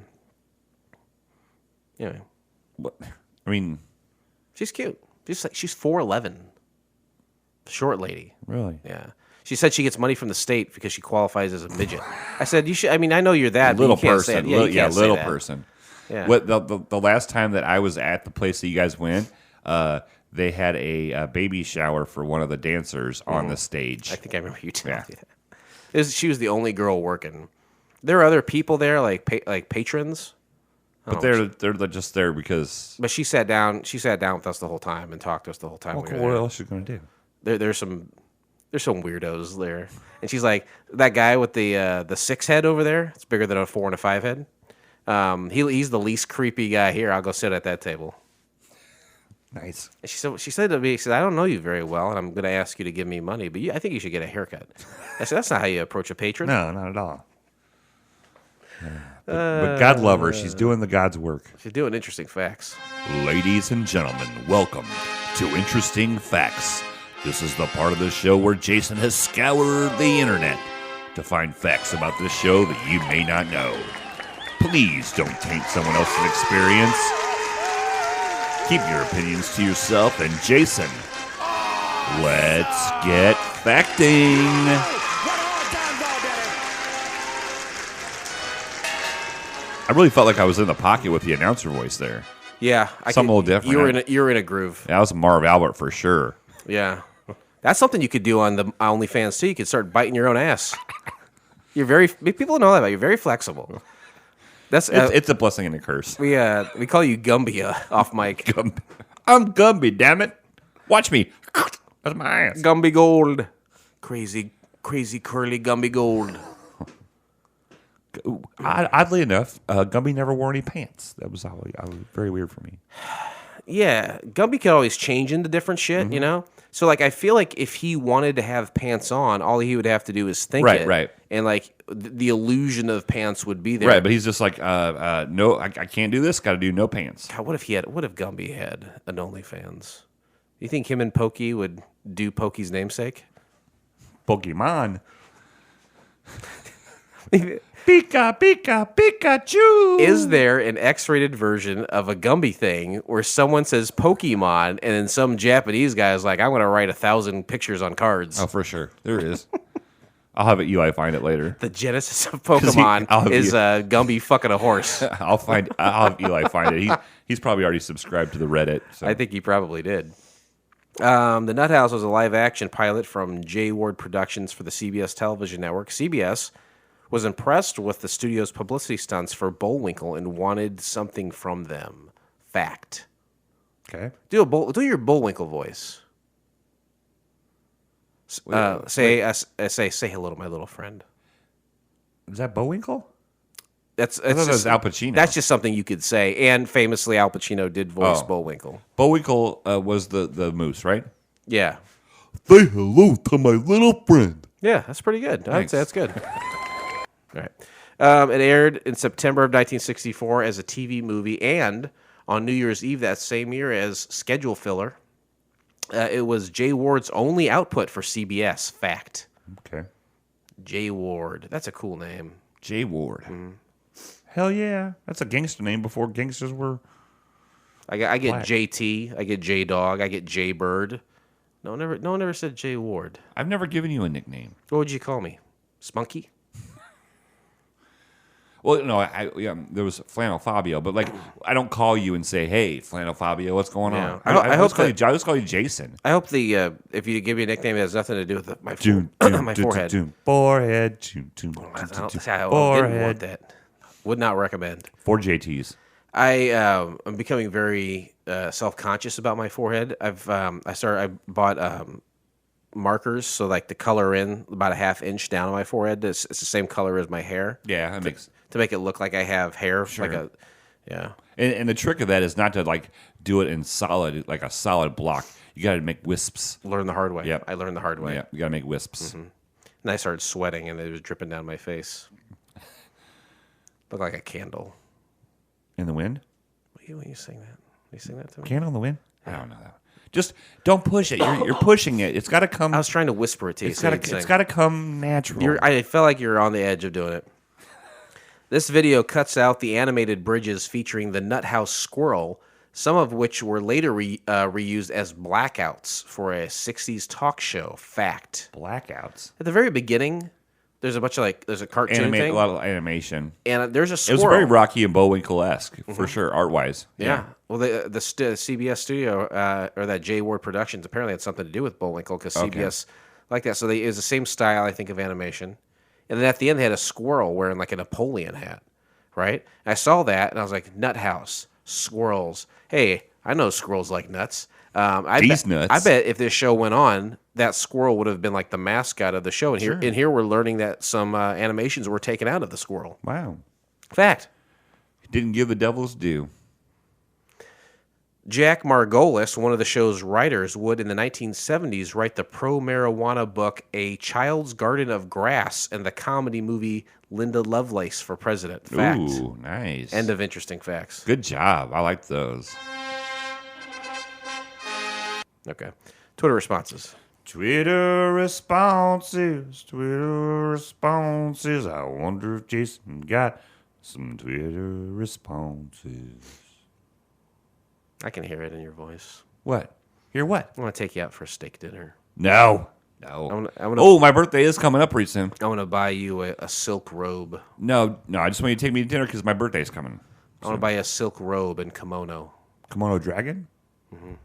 Yeah, What? I mean, she's cute. She's 4'11", short lady. really? Yeah. She said she gets money from the state because she qualifies as a midget. I said, you should. I mean, I know you're that. Little but you can't say person. it. Yeah, you can't say little that. person. Yeah. What the last time that I was at the place that you guys went, they had a baby shower for one of the dancers on the stage. I think I remember you telling me that. She was the only girl working. There are other people there, like patrons. But they're just there because. But she sat down. She sat down with us the whole time and talked to us the whole time. Well, we were what there. else are you gonna do? There's some weirdos there, and she's like, that guy with the 6 head over there. It's bigger than a 4 and a 5 head. He's the least creepy guy here. I'll go sit at that table. Nice. And she said to me, she said, I don't know you very well, and I'm going to ask you to give me money, but I think you should get a haircut. I said, that's not how you approach a patron. No, not at all. But God love her. She's doing the God's work. She's doing interesting facts. Ladies and gentlemen, welcome to Interesting Facts. This is the part of the show where Jason has scoured the internet to find facts about this show that you may not know. Please don't taint someone else's experience. Keep your opinions to yourself. And Jason, let's get facting. I really felt like I was in the pocket with the announcer voice there. Yeah. Something a little different. You were in a groove. That was Marv Albert for sure. Yeah. That's something you could do on the OnlyFans too. You could start biting your own ass. People know that about you. You're very flexible. That's It's a blessing and a curse. we call you Gumby off mic. Gumby. I'm Gumby, damn it. Watch me. That's my ass. Gumby Gold. Crazy curly Gumby Gold. Oddly enough, Gumby never wore any pants. That was very weird for me. Yeah, Gumby could always change into different shit, you know? So, like, I feel like if he wanted to have pants on, all he would have to do is think it. Right. And, like, the illusion of pants would be there. Right, but he's just like, no, I can't do this. Got to do no pants. God, what if Gumby had an OnlyFans? You think him and Pokey would do Pokey's namesake? Pokemon. Pika, Pika, Pikachu. Is there an X-rated version of a Gumby thing where someone says Pokemon and then some Japanese guy is like, I'm going to write 1,000 pictures on cards? Oh, for sure. There is. I'll have Eli find it later. The genesis of Pokemon is Gumby fucking a horse. I'll have Eli find it. He's probably already subscribed to the Reddit. So. I think he probably did. The Nut House was a live-action pilot from J. Ward Productions for the CBS television network. CBS was impressed with the studio's publicity stunts for Bullwinkle and wanted something from them. Fact. Okay. Do your Bullwinkle voice. Say hello to my little friend. Is that Bullwinkle? That's was Al Pacino. That's just something you could say. And famously, Al Pacino did voice Bullwinkle. Bullwinkle was the moose, right? Yeah. Say hello to my little friend. Yeah, that's pretty good. I'd Thanks. say that's good. All right. It aired in September of 1964 as a TV movie and on New Year's Eve that same year as schedule filler. It was Jay Ward's only output for CBS. Fact. Okay. Jay Ward. That's a cool name. Jay Ward. Hell yeah. That's a gangster name before gangsters were... I get Black. JT. I get J Dog. I get J Bird. No one ever said Jay Ward. I've never given you a nickname. What would you call me? Spunky? Well, no, there was Flannel Fabio, but like I don't call you and say, "Hey, Flannel Fabio, what's going on?" I just call you Jason. I hope if you give me a nickname, it has nothing to do with my my forehead. Forehead. I didn't want that. Would not recommend. 4 JTs. I'm becoming very self-conscious about my forehead. I bought markers, so like to color in about a half inch down on my forehead. It's the same color as my hair. Yeah, that makes to make it look like I have hair. Sure. Yeah. And the trick of that is not to like do it in solid, like a solid block. You got to make wisps. Learn the hard way. Yep. I learned the hard way. Yeah, you got to make wisps. And I started sweating, and it was dripping down my face. Looked like a candle. In the wind? When you saying that? you sing that to me? Candle in the Wind? I don't know that. Just don't push it. You're pushing it. It's got to come. I was trying to whisper it to you. It's got to come natural. I felt like you're on the edge of doing it. This video cuts out the animated bridges featuring the Nut House Squirrel, some of which were later reused as blackouts for a 60s talk show. Fact. Blackouts. At the very beginning, there's a bunch of there's a cartoon thing. A lot of animation. And there's a squirrel. It was very Rocky and Bullwinkle-esque, for sure, art-wise. Yeah. Well, the CBS studio, or that J. Ward Productions, apparently had something to do with Bullwinkle because CBS like that. So it was the same style, I think, of animation. And then at the end, they had a squirrel wearing like a Napoleon hat, right? And I saw that, and I was like, Nut House, squirrels. Hey, I know squirrels like nuts. Nuts. I bet if this show went on, that squirrel would have been like the mascot of the show. And here we're learning that some animations were taken out of the squirrel. Wow. Fact. Didn't give the devil's due. Jack Margolis, one of the show's writers, would in the 1970s write the pro-marijuana book A Child's Garden of Grass and the comedy movie Linda Lovelace for President. Fact. Ooh, nice. End of interesting facts. Good job. I like those. Okay. Twitter responses. Twitter responses. I wonder if Jason got some Twitter responses. I can hear it in your voice. What? Hear what? I want to take you out for a steak dinner. No. Oh, my birthday is coming up pretty soon. I want to buy you a silk robe. No. I just want you to take me to dinner because my birthday's coming. I want to buy you a silk robe and kimono. Kimono Dragon? Mm-hmm.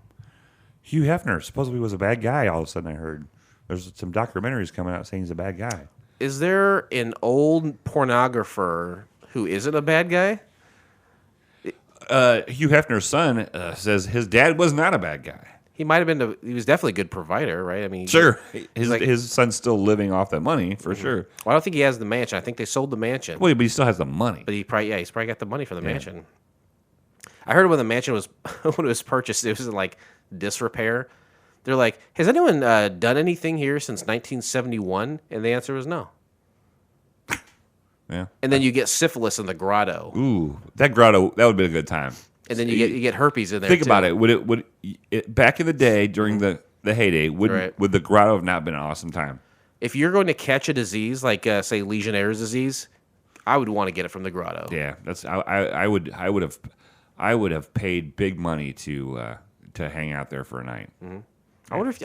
Hugh Hefner supposedly was a bad guy, all of a sudden I heard. There's some documentaries coming out saying he's a bad guy. Is there an old pornographer who isn't a bad guy? Hugh Hefner's son says his dad was not a bad guy. He might have been. He was definitely a good provider, right? I mean, sure. His son's still living off that money for sure. Well, I don't think he has the mansion. I think they sold the mansion. Well, but he still has the money. But he's probably got the money for the mansion. I heard when the mansion was when it was purchased, it was in like disrepair. They're like, has anyone done anything here since 1971? And the answer was no. Yeah. And then you get syphilis in the grotto. Ooh, that grotto, that would be a good time. And then you get herpes in there. Think about it. Would it back in the day during the heyday, would the grotto have not been an awesome time? If you're going to catch a disease like say Legionnaire's disease, I would want to get it from the grotto. Yeah, that's I would have paid big money to hang out there for a night. Mm-hmm.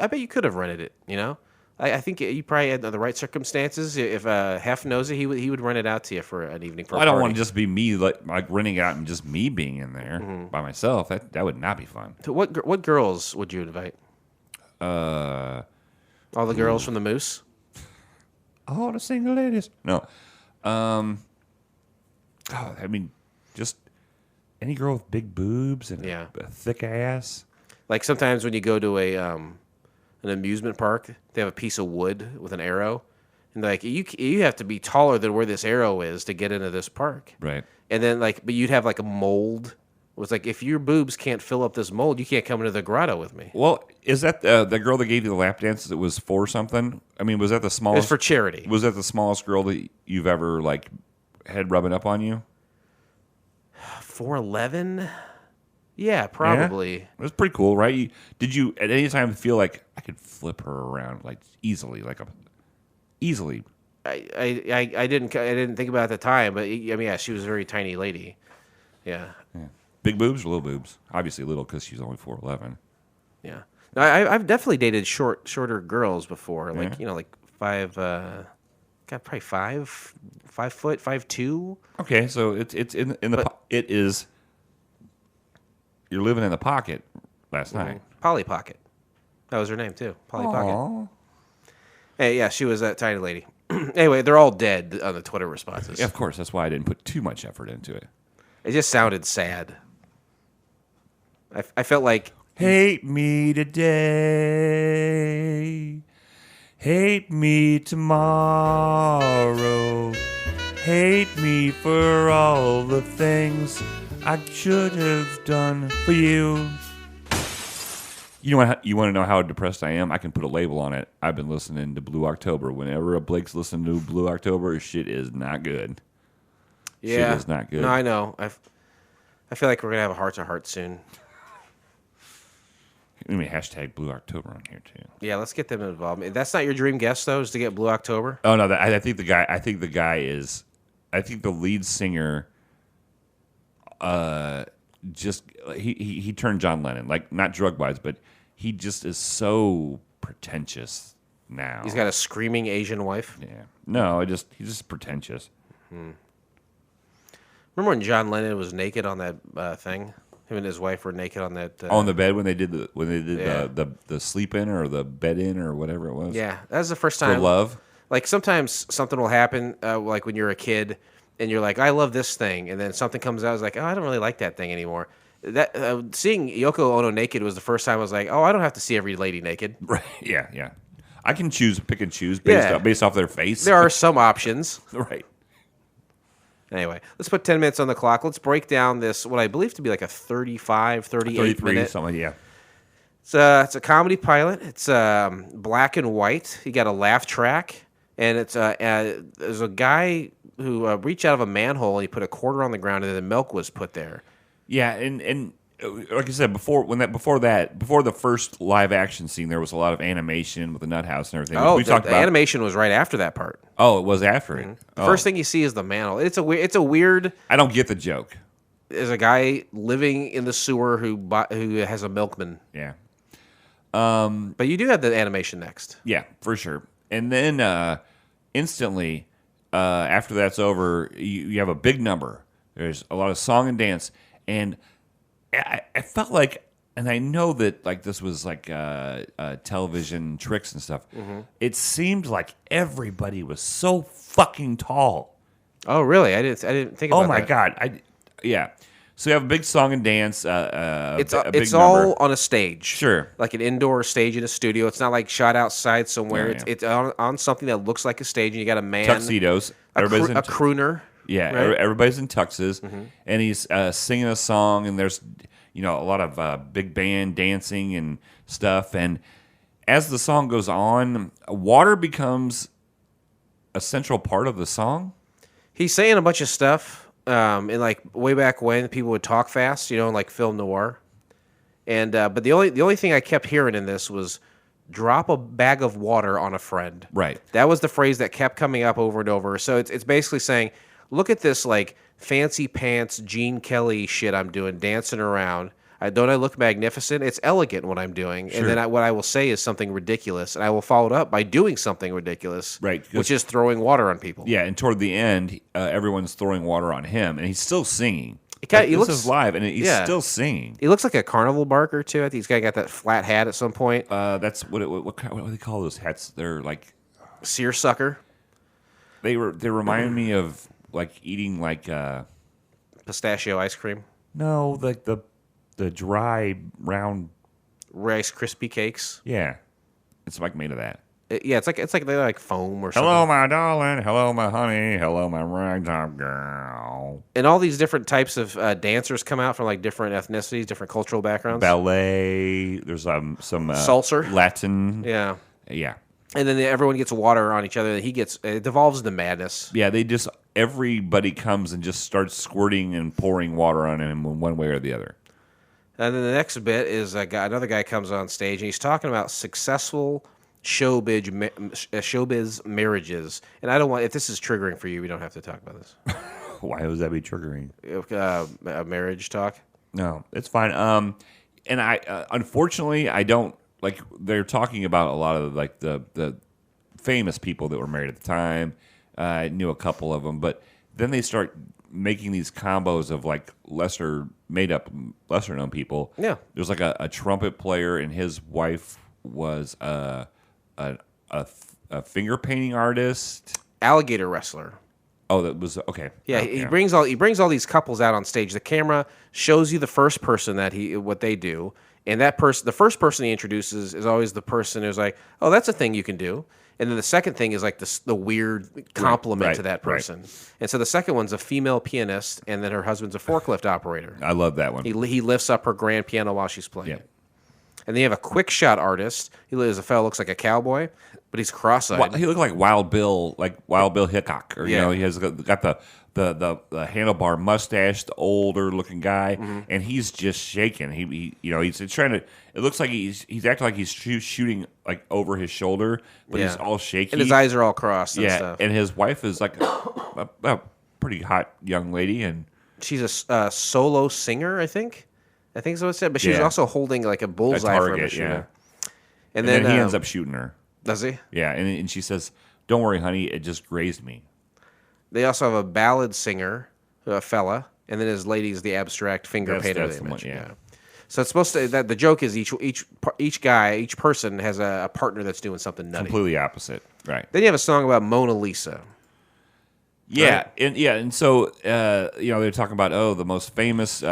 I bet you could have rented it. You know, I think you probably had the right circumstances. If Hef knows it, he would rent it out to you for an evening. I don't want to just be me like renting out and just me being in there by myself. That would not be fun. So what girls would you invite? All the girls from the Moose. All the single ladies. No, I mean, just any girl with big boobs and a thick ass. Like sometimes when you go to an amusement park, they have a piece of wood with an arrow, and like you have to be taller than where this arrow is to get into this park. Right. And then but you'd have like a mold. It was like, if your boobs can't fill up this mold, you can't come into the grotto with me. Well, is that the girl that gave you the lap dances? It was for something. I mean, was that the smallest? It was for charity. Was that the smallest girl that you've ever like had rubbing up on you? 4'11"? Yeah, probably. Yeah? It was pretty cool, right? Did you at any time feel like I could flip her around like easily, easily? I didn't think about it at the time, but I mean, yeah, she was a very tiny lady. Yeah. Big boobs or little boobs? Obviously little because she's only 4'11". Yeah. No, I've definitely dated shorter girls before, like like 5. Probably 5 foot, 5'2". Okay, so it's in the it is. You're living in the pocket last night. Polly Pocket. That was her name, too. Polly Pocket. Hey, yeah, she was that tiny lady. Anyway, they're all dead on the Twitter responses. Yeah, of course. That's why I didn't put too much effort into it. It just sounded sad. I felt like... Hate me today. Hate me tomorrow. Hate me for all the things I should have done for you. You know what? You want to know how depressed I am? I can put a label on it. I've been listening to Blue October. Whenever a Blake's listening to Blue October, shit is not good. Yeah. Shit is not good. No, I know. I feel like we're going to have a heart-to-heart soon. I mean, hashtag Blue October on here too. Yeah, let's get them involved. That's not your dream guest though, is to get Blue October. Oh no, I think the guy. I think the lead singer. Just he turned John Lennon, like not drug wise, but he just is so pretentious now. He's got a screaming Asian wife. Yeah. No, he's just pretentious. Remember when John Lennon was naked on that thing? Him and his wife were naked on that. On the bed when they did Yeah. the sleep in or the bed in or whatever it was. Yeah, that was the first For time. love. Like sometimes something will happen, like when you're a kid and you're like, I love this thing, and then something comes out, it's like, oh, I don't really like that thing anymore. That seeing Yoko Ono naked was the first time I was like, oh, I don't have to see every lady naked. Right. Yeah. I can pick and choose Yeah. based off their face. There are some options. Right. Anyway, let's put 10 minutes on the clock. Let's break down this, what I believe to be like a 38 33 minute. something. Yeah. It's a comedy pilot. It's black and white. You got a laugh track, and it's there's a guy who reached out of a manhole and he put a quarter on the ground, and then the milk was put there. Yeah, and like I said before the first live action scene, there was a lot of animation with the nut house and everything. Oh, we talked the about animation was right after that part. Oh, it was after it. The first thing you see is the manhole. It's a weird. I don't get the joke. There's a guy living in the sewer who has a milkman. Yeah. But you do have the animation next. Yeah, for sure. And then instantly, after that's over, you have a big number. There's a lot of song and dance, and I felt like, and I know that like this was like television tricks and stuff. Mm-hmm. It seemed like everybody was so fucking tall. Oh, really? I didn't think about that. Oh my god! Yeah. So you have a big song and dance. It's a big it's all number. on a stage. Sure. Like an indoor stage in a studio. It's not like shot outside somewhere. Yeah, yeah. It's on something that looks like a stage, and you got a man, Tuxedos. a Everybody's crooner. Yeah, right? everybody's in tuxes, and he's singing a song, and there's a lot of big band dancing and stuff. And as the song goes on, water becomes a central part of the song. He's saying a bunch of stuff. And like way back when people would talk fast, like film noir. And but the only thing I kept hearing in this was drop a bag of water on a friend. Right. That was the phrase that kept coming up over and over. So it's basically saying, look at this like fancy pants Gene Kelly shit I'm doing, dancing around. Don't I look magnificent? It's elegant what I'm doing. Sure. And then what I will say is something ridiculous. And I will follow it up by doing something ridiculous. Right. Which is throwing water on people. Yeah, and toward the end, everyone's throwing water on him, and he's still singing. He This looks- is live, and he's still singing. He looks like a carnival barker, too. I think he's got that flat hat at some point. That's what do they call those hats? They're like Seersucker. they remind me of like eating like Pistachio ice cream. no, like the dry round. Rice Krispie cakes. Yeah, it's like made of that. It's like they're like foam or something. Hello, my darling. Hello, my honey. Hello, my ragtop girl. And all these different types of dancers come out from like different ethnicities, different cultural backgrounds. Ballet. There's some Salsa. Latin. Yeah. Yeah. And then everyone gets water on each other. It devolves into madness. Yeah, everybody comes and just starts squirting and pouring water on him in one way or the other. And then the next bit is another guy comes on stage and he's talking about successful showbiz marriages. And I don't want, if this is triggering for you, we don't have to talk about this. Why would that be triggering? A marriage talk. No, it's fine. And I unfortunately I don't like. They're talking about a lot of like the famous people that were married at the time. I knew a couple of them, but then they start making these combos of like lesser known people. Yeah, there's like a trumpet player, and his wife was a finger painting artist, alligator wrestler. Oh, that was okay. Yeah, Oh, he brings all these couples out on stage. The camera shows you the first person what they do, and the first person he introduces is always the person who's like, "Oh, that's a thing you can do." And then the second thing is like the weird compliment to that person. Right. And so the second one's a female pianist, and then her husband's a forklift operator. I love that one. He lifts up her grand piano while she's playing Yeah. it. And then you have a quick shot artist. His fellow looks like a cowboy, but he's cross-eyed. He looked like Wild Bill Hickok, or Yeah. he has got the handlebar mustache, the older looking guy, Mm-hmm. and he's just shaking. He's trying to. It looks like he's acting like he's shooting like over his shoulder, but he's all shaky, and his eyes are all crossed. And yeah, stuff. and his wife is like a pretty hot young lady, and She's a solo singer, I think. I think so it said, but she's Yeah. also holding like a bullseye for him to target, shoot yeah. her. and then he ends up shooting her. Does he? Yeah, and she says, "Don't worry, honey, it just grazed me." They also have a ballad singer, a fella, and then his lady's the abstract finger painter. That's they the one, mentioned, yeah. So it's supposed to that the joke is each person has a partner that's doing something nutty. Completely opposite, right? Then you have a song about Mona Lisa. Yeah, and so they're talking about the most famous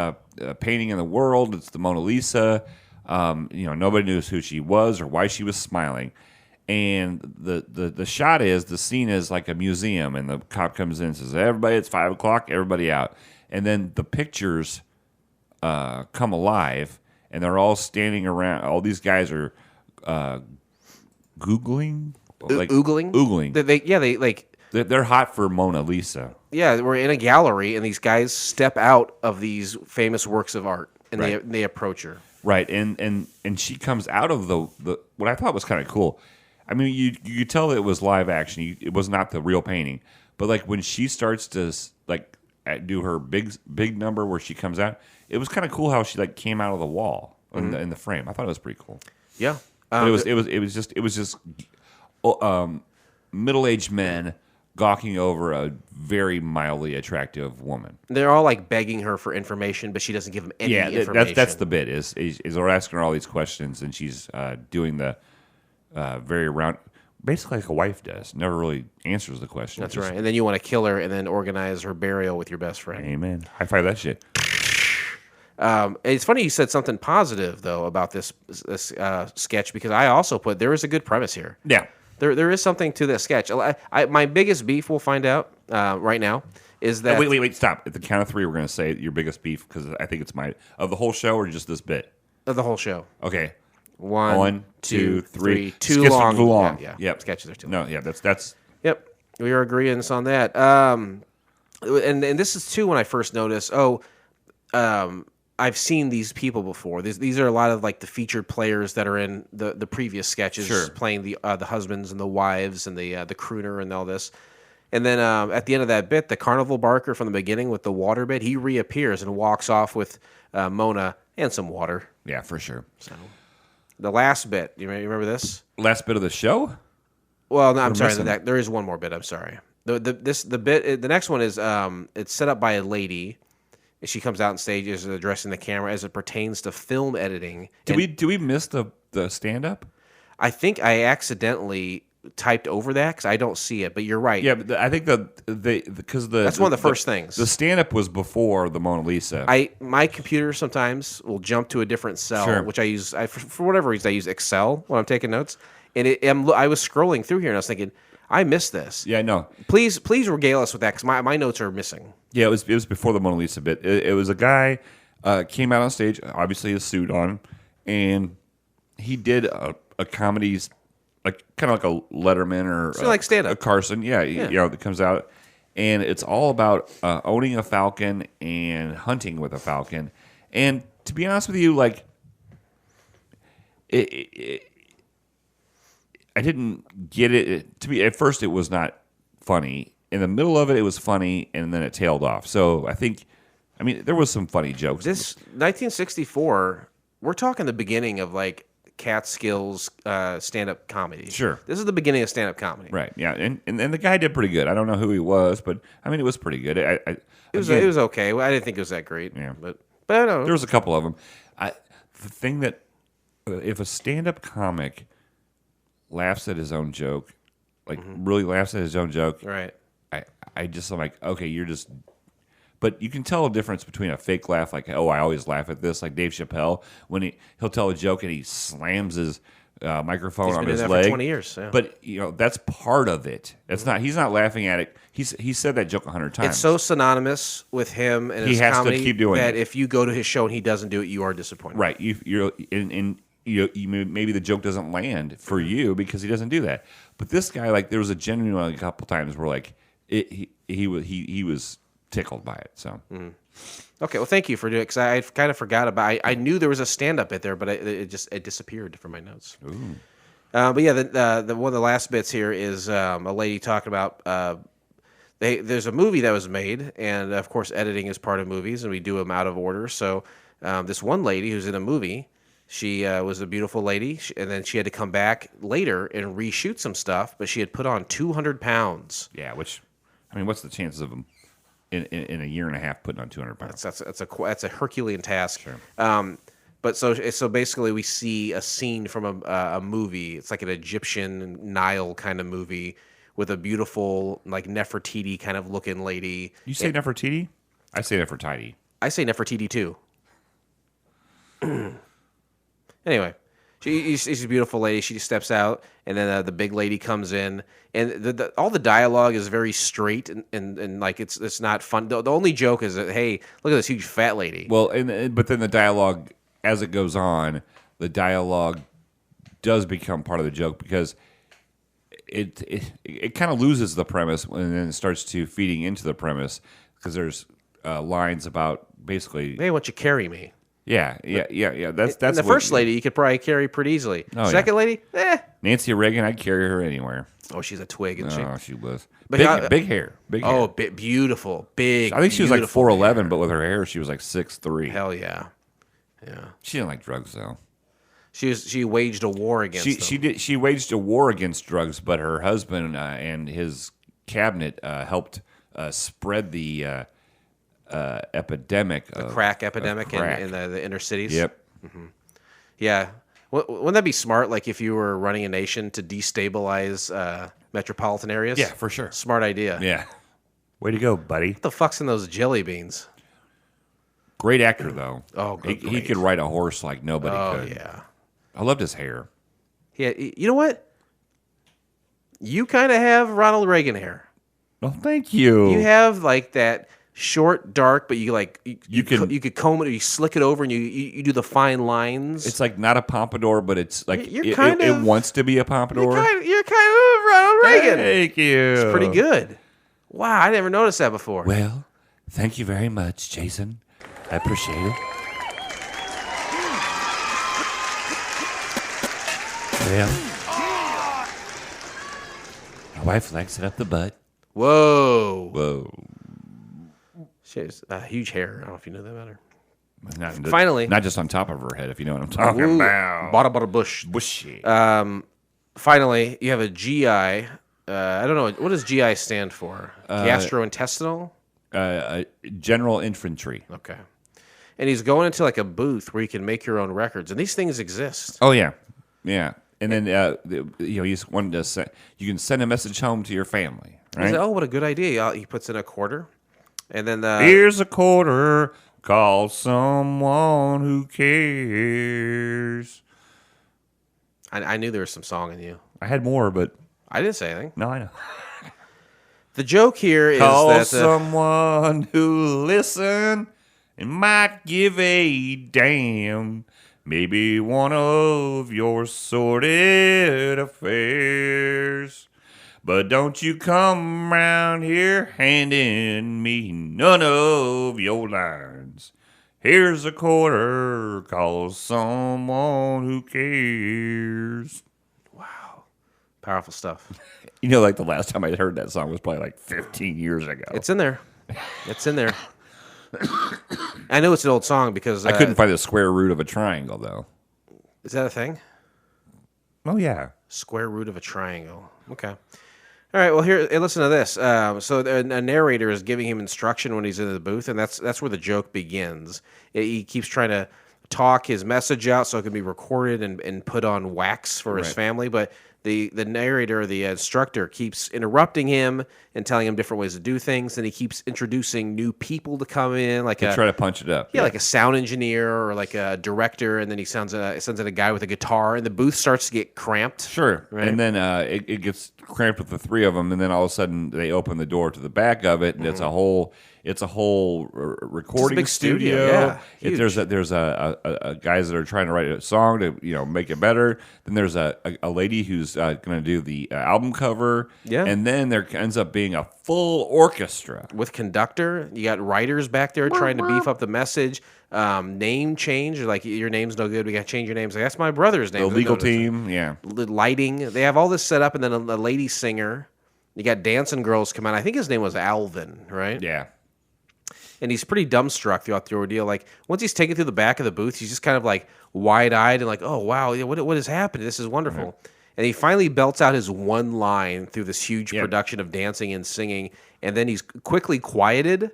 painting in the world. It's the Mona Lisa. Nobody knew who she was or why she was smiling. And the shot is the scene is like a museum, and the cop comes in and says, "Everybody, it's 5:00. Everybody out." And then the pictures come alive, and they're all standing around. All these guys are googling, oogling. They They're hot for Mona Lisa. Yeah, we're in a gallery, and these guys step out of these famous works of art, and Right. they approach her. Right, and she comes out of the what I thought was kind of cool. I mean, you could tell that it was live action. It was not the real painting, but like when she starts to like do her big number where she comes out, it was kind of cool how she like came out of the wall in the frame. I thought it was pretty cool. Yeah, But it was just middle-aged men gawking over a very mildly attractive woman. they're all like begging her for information, but she doesn't give them any information. that's the bit is we're asking her all these questions, and she's doing the very round, basically like a wife does. Never really answers the question. That's right. And then you want to kill her and then organize her burial with your best friend. Amen. High five that shit. It's funny you said something positive though about this sketch, because I also put there is a good premise here. Yeah. There is something to this sketch. My biggest beef, we'll find out right now, is that Wait, stop. At the count of three, we're going to say your biggest beef, because I think it's of the whole show or just this bit. of the whole show. Okay. One, two, three. Too Sketches long. are too long. Yeah. Yep. Sketches are too long. No, yeah, that's Yep. We are agreeing on that. And this is too when I first noticed, I've seen these people before. These are a lot of like the featured players that are in the previous sketches, Sure. playing the husbands and the wives and the crooner and all this. And then at the end of that bit, the carnival barker from the beginning with the water bit, he reappears and walks off with Mona and some water. yeah, for sure. So the last bit, you remember this? Last bit of the show? Well, no, I'm sorry. missing. There is one more bit. I'm sorry. The next one is it's set up by a lady. She comes out on stage, is addressing the camera as it pertains to film editing. Did we miss the stand up? I think I accidentally typed over that because I don't see it. But you're right. Yeah, but I think because That's one of the first things. The stand up was before the Mona Lisa. My computer sometimes will jump to a different cell, Sure. which I use for whatever reason. I use Excel when I'm taking notes, and I was scrolling through here and I was thinking, I missed this. Yeah, no. Please regale us with that because my notes are missing. Yeah, it was before the Mona Lisa bit. It was a guy came out on stage, obviously a suit on, and he did a comedy, like kind of like a Letterman or So like stand-up. a Carson. Yeah, that comes out, and it's all about owning a falcon and hunting with a falcon. And to be honest with you, like I didn't get it. To be at first, it was not funny. In the middle of it, it was funny, and then it tailed off. So I mean, there was some funny jokes. This 1964, we're talking the beginning of like Catskills stand-up comedy. Sure. This is the beginning of stand-up comedy. Right? Yeah, and the guy did pretty good. I don't know who he was, but I mean, it was pretty good. It was okay. I didn't think it was that great. Yeah. But I don't know. There was a couple of them. The thing that if a stand-up comic laughs at his own joke, like really laughs at his own joke, Right. I'm like, okay, you're just. But you can tell a difference between a fake laugh, like, oh, I always laugh at this, like Dave Chappelle, when he'll tell a joke and he slams his microphone He's on been his in leg. there for 20 years. Yeah. But that's part of it. That's not. He's not laughing at it. He said that joke 100 times. It's so synonymous with him and his He has to comedy keep doing that it. if you go to his show and he doesn't do it, you are disappointed. Right. Maybe the joke doesn't land for you because he doesn't do that. But this guy, like, there was a genuine a couple times where like he was tickled by it. So Okay, well, thank you for doing it because I kind of forgot about. I knew there was a stand-up bit there, but it disappeared from my notes. ooh. But yeah, the one of the last bits here is a lady talking about. There's a movie that was made, and of course, editing is part of movies, and we do them out of order. So this one lady who's in a movie, she was a beautiful lady, and then she had to come back later and reshoot some stuff, but she had put on 200 pounds. Yeah, which, I mean, what's the chances of them in a year and a half putting on 200 pounds? That's a Herculean task. Sure. But so basically, we see a scene from a movie. It's like an Egyptian Nile kind of movie with a beautiful, like Nefertiti kind of looking lady. You say Nefertiti? I say Nefertiti. I say Nefertiti too. Anyway, she's a beautiful lady. She steps out, and then the big lady comes in, and all the dialogue is very straight and like it's not fun. The only joke is that, hey, look at this huge fat lady. Well, but then the dialogue, as it goes on, the dialogue does become part of the joke because it kind of loses the premise and then it starts to feeding into the premise because there's lines about basically. Hey, why don't you carry me? Yeah. That's and the first lady you could probably carry pretty easily. Oh, Second lady, Nancy Reagan, I'd carry her anywhere. Oh, she's a twig, isn't she? Oh, she was. But Big hair. Big hair. Oh, beautiful, big. I think she was like beautiful 4'11", hair. but with her hair, she was like 6'3". Hell yeah, yeah. She didn't like drugs though. She waged a war against them. She waged a war against drugs, but her husband and his cabinet helped spread the epidemic, The crack epidemic crack. in the inner cities. Yep. Yeah. Wouldn't that be smart? Like if you were running a nation to destabilize metropolitan areas. Yeah, for sure. Smart idea. Yeah. Way to go, buddy. What the fuck's in those jelly beans? Great actor though. Oh, he great. could ride a horse like nobody Oh could. yeah. I loved his hair. Yeah. You know what? You kind of have Ronald Reagan hair. Oh, thank you. You have like that short, dark, but you like you can- could comb it or you slick it over and you do the fine lines. It's like not a pompadour, but it's like You're it, kind it of- wants to be a pompadour. You're kind of Ronald Reagan. Thank you. It's pretty good. Wow, I never noticed that before. Well, thank you very much, Jason. I appreciate it. Well, my wife likes it up the butt. Whoa. Whoa. She has huge hair. I don't know if you know that about her. Finally. Not just on top of her head, if you know what I'm talking about. Bada bush. Bushy. Finally, you have a GI. I don't know. What does GI stand for? Gastrointestinal? General infantry. Okay. And he's going into like a booth where you can make your own records. And these things exist. Oh, yeah. Yeah. And then, you just wanted to send, you can send a message home to your family, right? He said, oh, what a good idea. He puts in a quarter. And then here's a quarter. Call someone who cares. I knew there was some song in you. I had more, but I didn't say anything. no, I know. The joke here is Call that someone who listen and might give a damn. Maybe one of your sordid affairs. But don't you come round here handing me none of your lines. Here's a quarter, call someone who cares. wow, powerful stuff. You know, like the last time I heard that song was probably like 15 years ago. It's in there. It's in there. I know it's an old song because I couldn't find the square root of a triangle, though. Is that a thing? Oh, yeah. Square root of a triangle. Okay. All right. Well, here, listen to this. So a narrator is giving him instruction when he's in the booth, and that's where the joke begins. He keeps trying to talk his message out so it can be recorded and put on wax for his family, but the narrator, the instructor, keeps interrupting him and telling him different ways to do things, and he keeps introducing new people to come in, like Try to punch it up. Yeah, like a sound engineer or like a director, and then he sends in a guy with a guitar, and the booth starts to get cramped. Sure. Right? And then it gets cramped with the three of them, and then all of a sudden they open the door to the back of it, and it's a whole recording big studio. Yeah, huge. There's a guys that are trying to write a song to make it better. Then there's a lady who's who's going to do the album cover. Yeah. And then there ends up being a full orchestra. With conductor, you got writers back there trying to beef up the message. Name change, like your name's no good. We got to change your names. Like, that's my brother's name. The legal team, yeah. Lighting, they have all this set up, and then a lady singer. You got dancing girls come out. I think his name was Alvin, right? Yeah. And he's pretty dumbstruck throughout the ordeal. Like, once he's taken through the back of the booth, he's just kind of like wide-eyed and like, oh, wow, what is happening? This is wonderful. Mm-hmm. And he finally belts out his one line through this huge production of dancing and singing, and then he's quickly quieted,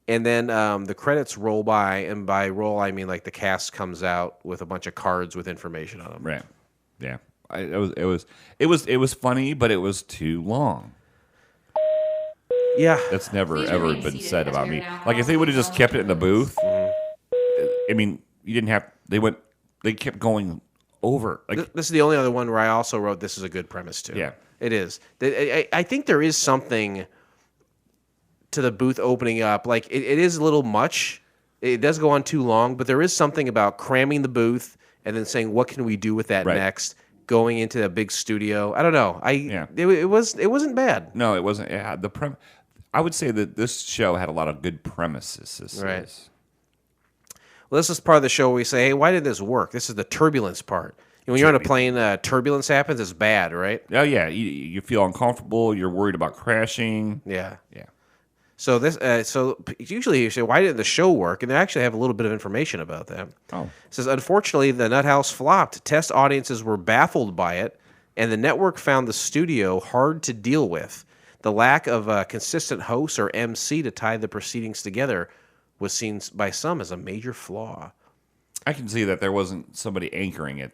and then the credits roll by, and by roll, I mean like the cast comes out with a bunch of cards with information on them. Right. Yeah. It was funny, but it was too long. Yeah. That's never, ever been said about me. Like, if they would have just kept it in the booth, I mean, you didn't have, they kept going over. Like, this is the only other one where I also wrote, this is a good premise, too. Yeah. It is. I think there is something to the booth opening up. Like, it is a little much. It does go on too long, but there is something about cramming the booth and then saying, what can we do with that next? Going into a big studio. I don't know. It wasn't bad. No, it wasn't. Yeah, I would say that this show had a lot of good premises. Right. Well, this is part of the show where we say, hey, why did this work? This is the turbulence part. When you're on a plane, turbulence happens, it's bad, right? Oh, yeah. You feel uncomfortable. You're worried about crashing. Yeah. Yeah. So usually you say, why didn't the show work? And they actually have a little bit of information about that. Oh. It says, unfortunately, the Nut House flopped. Test audiences were baffled by it, and the network found the studio hard to deal with. The lack of a consistent host or MC to tie the proceedings together was seen by some as a major flaw. I can see that there wasn't somebody anchoring it.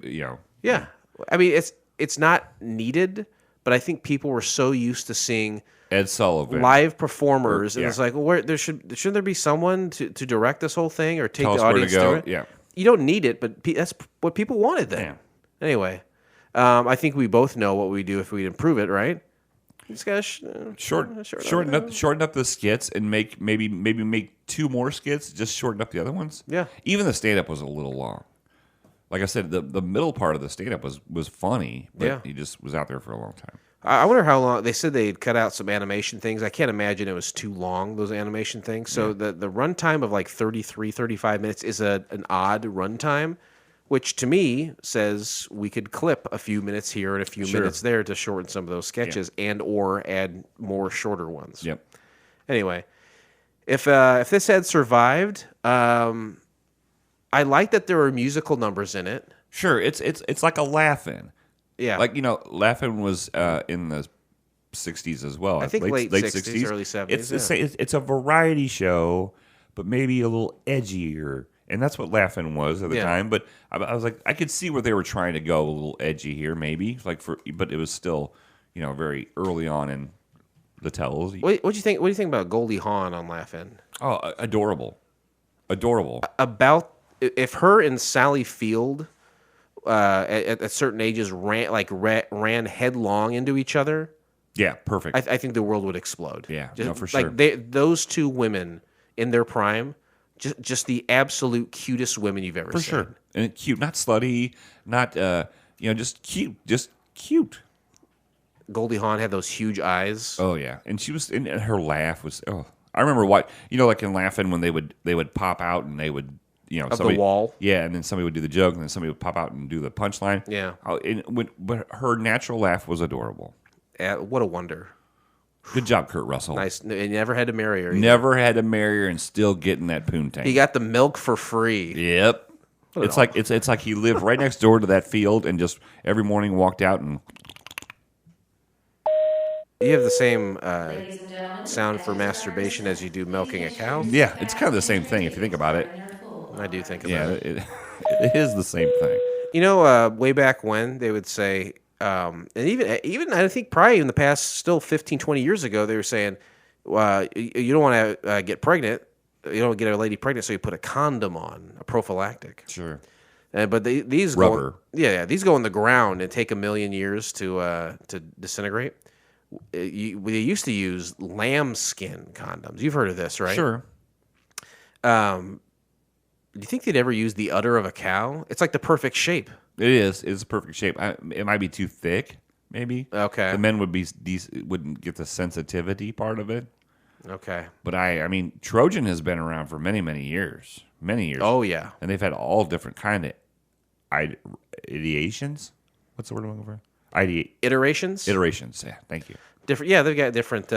Yeah. I mean, it's not needed, but I think people were so used to seeing Ed Sullivan live performers, and it's like, well, shouldn't there be someone to direct this whole thing or take Tell the us where to audience go. through it? Yeah. You don't need it, but that's what people wanted then. Yeah. Anyway, I think we both know what we do if we improve it, right? Just gotta shorten up the skits and maybe make 2 more skits. Just shorten up the other ones. Yeah. Even the stand up was a little long. Like I said, the middle part of the stand up was funny, but he just was out there for a long time. I wonder how long. They said they'd cut out some animation things. I can't imagine it was too long, those animation things. So the runtime of like 33, 35 minutes is an odd runtime, which to me says we could clip a few minutes here and a few minutes there to shorten some of those sketches and or add more shorter ones. Yep. Anyway, if this had survived, I like that there were musical numbers in it. Sure, it's like a Laugh-In. Yeah. Like, Laugh-In was in the 60s as well. I think late 60s, early 70s. It's a variety show, but maybe a little edgier. And that's what Laugh-In was at the time. But I was like, I could see where they were trying to go a little edgy here, maybe. But it was still, very early on in the tells. What do you think? What do you think about Goldie Hawn on Laugh-In? Oh, adorable. About if her and Sally Field at certain ages ran headlong into each other. Yeah, perfect. I think the world would explode. Yeah, for sure. Those two women in their prime. Just the absolute cutest women you've ever seen. For sure. And cute, not slutty, not, just cute. Just cute. Goldie Hawn had those huge eyes. Oh, yeah. And and her laugh was, I remember like in Laugh-In when they would pop out and they would, the wall. Yeah, and then somebody would do the joke and then somebody would pop out and do the punchline. Yeah. But her natural laugh was adorable. What a wonder. Good job, Kurt Russell. Nice. And you never had to marry her either. Never had to marry her and still getting that poontang. He got the milk for free. Yep. It's like he lived right next door to that field and just every morning walked out and. You have the same sound for masturbation as you do milking a cow? Yeah, it's kind of the same thing if you think about it. I do think about it. Yeah, it is the same thing. Way back when they would say, and even I think probably in the past, still 15, 20 years ago, they were saying, you don't want to get pregnant. You don't get a lady pregnant, so you put a condom on, a prophylactic. Sure. But these rubber. These go in the ground and take 1 million years to disintegrate. They used to use lamb skin condoms. You've heard of this, right? Sure. Do you think they'd ever use the udder of a cow? It's like the perfect shape. It is. It's a perfect shape. It might be too thick, maybe. Okay. The men wouldn't get the sensitivity part of it. Okay. But I mean, Trojan has been around for many, many years. Many years. Oh, yeah. And they've had all different kind of ideations. What's the word I'm looking for? Iterations? Iterations. Yeah, thank you. Different. Yeah, they've got different,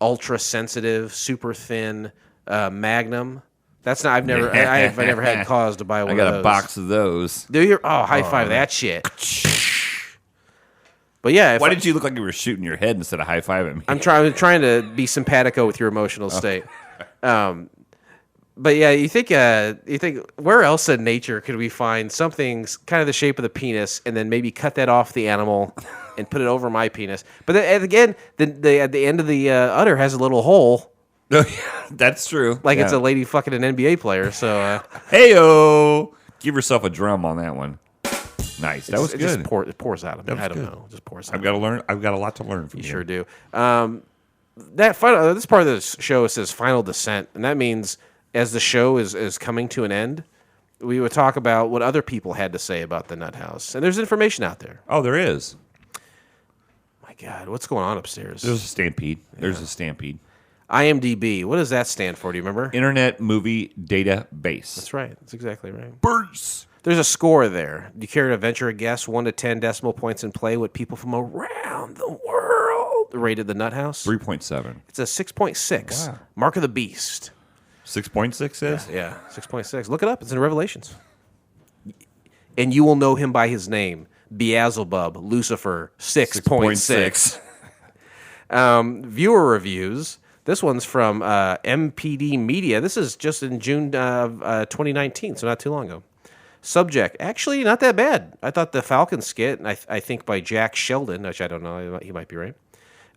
ultra sensitive, super thin, Magnum. That's not. I've never had cause to buy one. I got of a those. box of those. Do you? Oh, high five that shit. But yeah, Why did you look like you were shooting your head instead of high fiving me? I'm trying to be simpatico with your emotional state. But yeah, you think where else in nature could we find something kind of the shape of the penis, and then maybe cut that off the animal and put it over my penis? But then, again, at the end of the udder has a little hole. Oh, yeah, that's true. Like it's a lady fucking an NBA player. So Heyo, give yourself a drum on that one. Nice. That was good. It pours out of me. I don't know. It just pours out. I've got to learn. I've got a lot to learn from you. You sure do. This part of the show says final descent, and that means as the show is coming to an end, we would talk about what other people had to say about the Nut House, and there's information out there. Oh, there is. My God, what's going on upstairs? There's a stampede. There's a stampede. IMDb. What does that stand for? Do you remember? Internet Movie Database. That's right. That's exactly right. Birds. There's a score there. Do you care to venture a guess? 1 to 10 decimal points in play. What people from around the world rated the Nut House? 3.7. It's a 6.6. Wow. Mark of the Beast. 6.6 is? Yeah, 6.6. Look it up. It's in Revelations. And you will know him by his name. Beelzebub, Lucifer, 6.6. Viewer reviews. This one's from MPD Media. This is just in June of 2019, so not too long ago. Subject, actually not that bad. I thought the Falcon skit, and I think by Jack Sheldon, which I don't know, he might be right,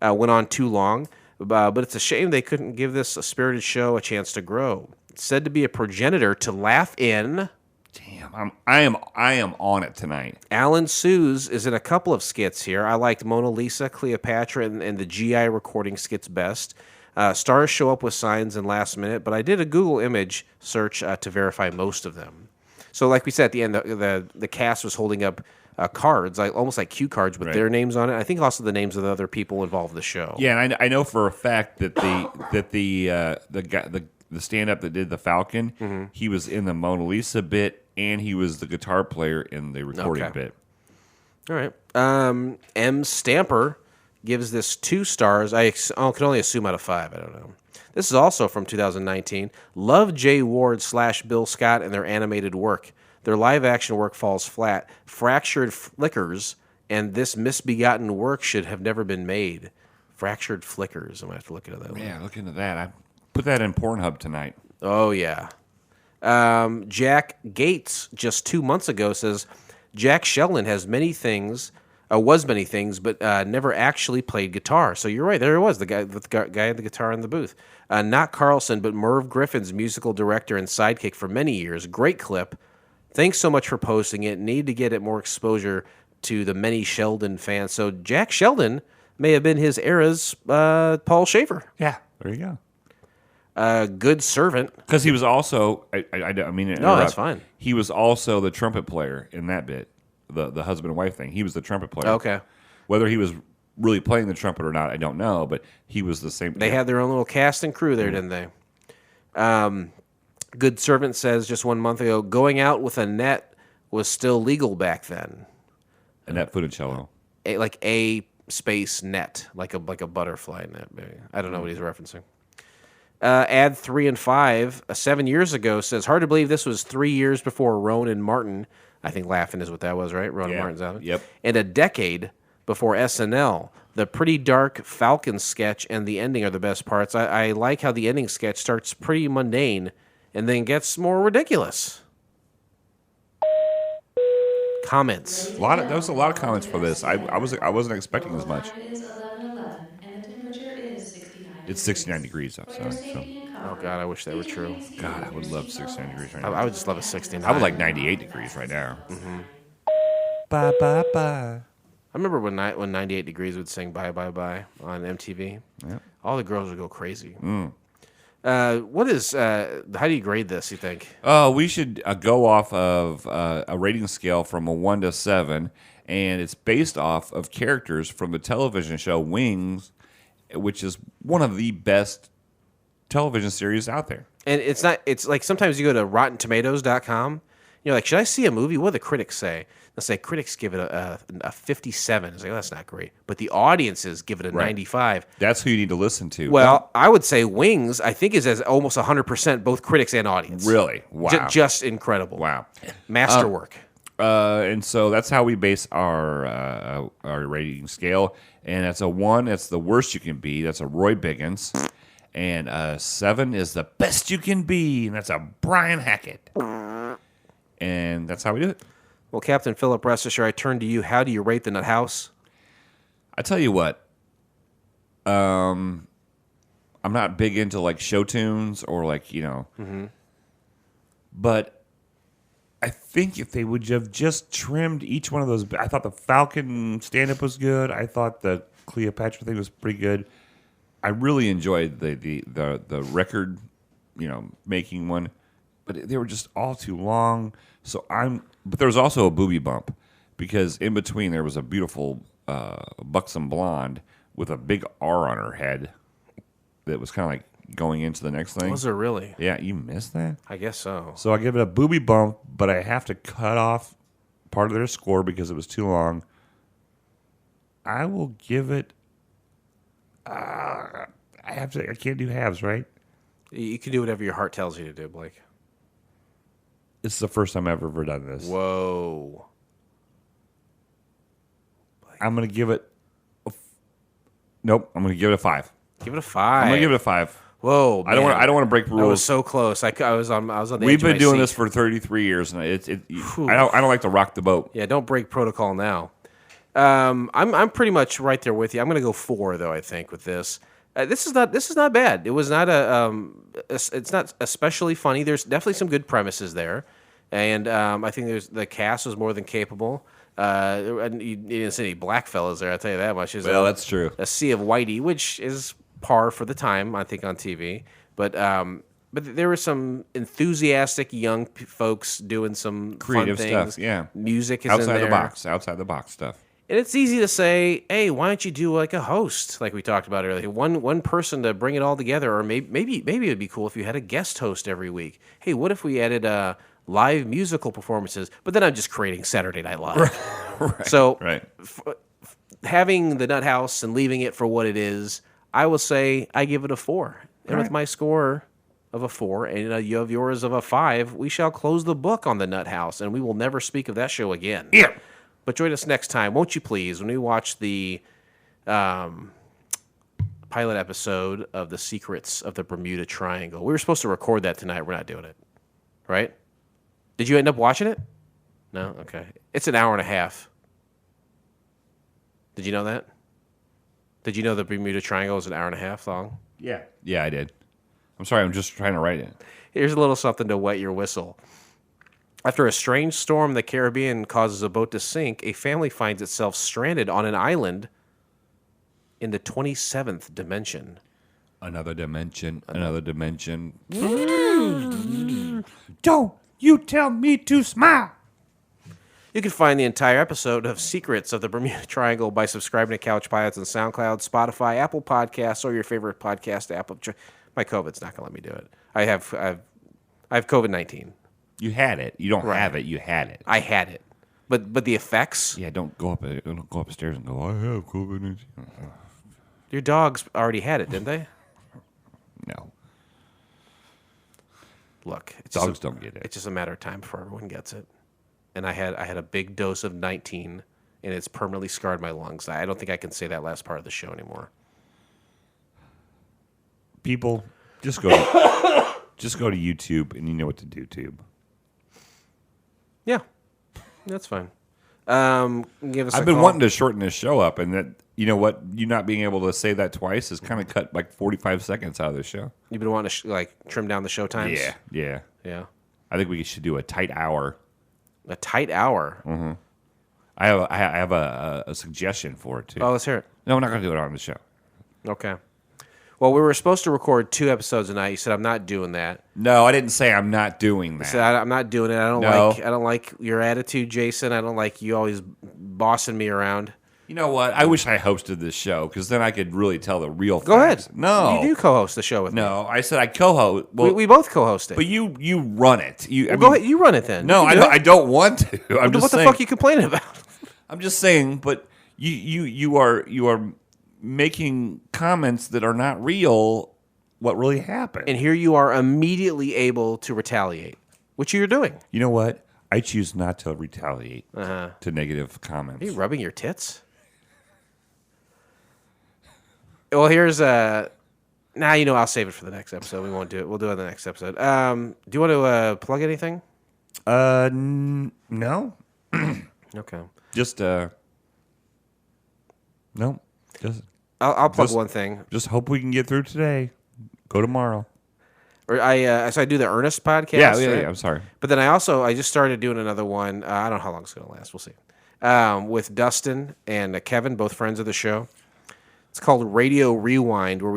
went on too long. But it's a shame they couldn't give this a spirited show a chance to grow. It's said to be a progenitor to laugh in. Damn, I am on it tonight. Alan Suze is in a couple of skits here. I liked Mona Lisa, Cleopatra, and the GI recording skits best. Stars show up with signs and last minute, but I did a Google image search to verify most of them. So like we said at the end, the cast was holding up cards, almost like cue cards with their names on it. I think also the names of the other people involved in the show. Yeah, and I know for a fact that the stand-up that did the Falcon, he was in the Mona Lisa bit, and he was the guitar player in the recording bit. All right. M. Stamper gives this 2 stars. I can only assume out of 5. I don't know. This is also from 2019. Love Jay Ward / Bill Scott and their animated work. Their live-action work falls flat. Fractured Flickers and this misbegotten work should have never been made. Fractured Flickers. I'm going to have to look into that one. Yeah, look into that. I put that in Pornhub tonight. Oh, yeah. Jack Gates, just 2 months ago, says, Jack Sheldon was many things, but never actually played guitar. So you're right. There it was, the guy had the guitar in the booth. Not Carlson, but Merv Griffin's musical director and sidekick for many years. Great clip. Thanks so much for posting it. Need to get it more exposure to the many Sheldon fans. So Jack Sheldon may have been his era's Paul Schaefer. Yeah, there you go. Good servant. Because he was also, I mean, no, that's fine. He was also the trumpet player in that bit, the husband and wife thing. He was the trumpet player. Okay. Whether he was really playing the trumpet or not, I don't know, but he was the same. They had their own little cast and crew there, didn't they? Good servant says just 1 month ago, going out with a net was still legal back then. A net footed cello. Like a space net, like a butterfly net. I don't know what he's referencing. Ad 3 and 5, 7 years ago, says, hard to believe this was 3 years before Roan and Martin. I think Laughing is what that was, right? Roan and Martin's out. Yep. And a decade before SNL. The pretty dark Falcon sketch and the ending are the best parts. I like how the ending sketch starts pretty mundane and then gets more ridiculous. Comments. There was a lot of comments for this. I wasn't expecting as much. It is 11:11, and the temperature is 69. It's 69 degrees outside. So. Oh, God, I wish that were true. God, I would love 69 degrees right now. I would just love a 69. I would like 98 degrees right now. Mm-hmm. Bye, bye, bye. I remember when 98 Degrees would sing Bye, Bye, Bye on MTV. Yep. All the girls would go crazy. What is? How do you grade this? You think? We should go off of a rating scale from a 1 to 7, and it's based off of characters from the television show Wings, which is one of the best television series out there. And it's not. It's like sometimes you go to RottenTomatoes.com. You're like, should I see a movie? What do the critics say? They'll say critics give it a 57. It's like, oh, that's not great. But the audiences give it a 95. That's who you need to listen to. Well, I would say Wings, I think, is as almost 100% both critics and audience. Really? Wow. Just incredible. Wow. Masterwork. And so that's how we base our rating scale. And that's a 1, that's the worst you can be. That's a Roy Biggins. And a 7 is the best you can be. And that's a Brian Hackett. And that's how we do it. Well, Captain Philip, rest assured, I turn to you. How do you rate the Nut House? I tell you what. I'm not big into like show tunes or like, but I think if they would have just trimmed each one of those, I thought the Falcon stand-up was good. I thought the Cleopatra thing was pretty good. I really enjoyed the record, making one, but they were just all too long. But there was also a booby bump because in between there was a beautiful buxom blonde with a big R on her head that was kind of like going into the next thing. Was there really? Yeah, you missed that? I guess so. So I give it a booby bump, but I have to cut off part of their score because it was too long. I will give it. I can't do halves, right? You can do whatever your heart tells you to do, Blake. This is the first time I've ever done this. Whoa. I'm going to give it. Nope, I'm going to give it a 5. Give it a 5. I'm going to give it a 5. Whoa, man. I don't want to break rules. I was so close. I was on the We've edge of been my doing seat. this for 33 years, and I don't like to rock the boat. Yeah, don't break protocol now. I'm pretty much right there with you. I'm going to go 4 though. I think with this. This is not bad. It was not it's not especially funny. There's definitely some good premises there, and I think the cast was more than capable. And you didn't see any black fellas there. I'll tell you that much. That's true. A sea of whitey, which is par for the time, I think, on TV. But there were some enthusiastic young folks doing some creative fun things. stuff. Yeah, music is outside in there. outside the box stuff. And it's easy to say, hey, why don't you do like a host, like we talked about earlier, one person to bring it all together, or maybe it would be cool if you had a guest host every week. Hey, what if we added live musical performances? But then I'm just creating Saturday Night Live. Right. So right. Having the Nut House and leaving it for what it is, I will say I give it a 4. And with my score of a 4 and you have yours of a 5, we shall close the book on the Nut House, and we will never speak of that show again. Yeah. But join us next time, won't you please, when we watch the pilot episode of The Secrets of the Bermuda Triangle. We were supposed to record that tonight. We're not doing it. Right? Did you end up watching it? No? Okay. It's an hour and a half. Did you know that? Did you know the Bermuda Triangle is an hour and a half long? Yeah. Yeah, I did. I'm sorry. I'm just trying to write it. Here's a little something to wet your whistle. After a strange storm in the Caribbean causes a boat to sink, a family finds itself stranded on an island in the 27th dimension. Another dimension. Another dimension. Don't you tell me to smile. You can find the entire episode of Secrets of the Bermuda Triangle by subscribing to Couch Pilots on SoundCloud, Spotify, Apple Podcasts, or your favorite podcast app. My COVID's not going to let me do it. I have COVID-19. You had it. You don't have it. You had it. I had it, but the effects. Yeah, don't go upstairs and go, I have COVID-19. Your dogs already had it, didn't they? No. Look, Dogs don't get it. It's just a matter of time before everyone gets it. And I had a big dose of 19, and it's permanently scarred my lungs. I don't think I can say that last part of the show anymore. People, just go to YouTube, and you know what to do, Tube. Yeah, that's fine. Give us. I've been wanting to shorten this show up, and that, you know what, you not being able to say that twice has kind of cut like 45 seconds out of the show. You've been wanting to trim down the show times. Yeah. Yeah. I think we should do a tight hour. A tight hour. Mm-hmm. I have a suggestion for it too. Oh, let's hear it. No, we're not going to do it on the show. Okay. Well, we were supposed to record 2 episodes a night. You said I'm not doing that. No, I didn't say I'm not doing that. I said I'm not doing it. I don't like your attitude, Jason. I don't like you always bossing me around. You know what? I wish I hosted this show because then I could really tell the real facts. Go ahead. No. You do co-host the show with me. No, I said I co-host. Well, we both co-host it. But you run it. Go ahead. You run it then. No, I don't want to. I'm just what saying. The fuck are you complaining about? I'm just saying, but you are making comments that are not real. What really happened? And here you are immediately able to retaliate, which you're doing. You know what? I choose not to retaliate to negative comments. Are you rubbing your tits? Well, here's I'll save it for the next episode. We won't do it. We'll do it in the next episode. Do you want to plug anything? No. Okay. Just no. Just I'll plug one thing. Just hope we can get through today. Go tomorrow. Or I do the Ernest podcast. Yeah. I'm sorry. But then I just started doing another one. I don't know how long it's going to last. We'll see. With Dustin and Kevin, both friends of the show. It's called Radio Rewind, where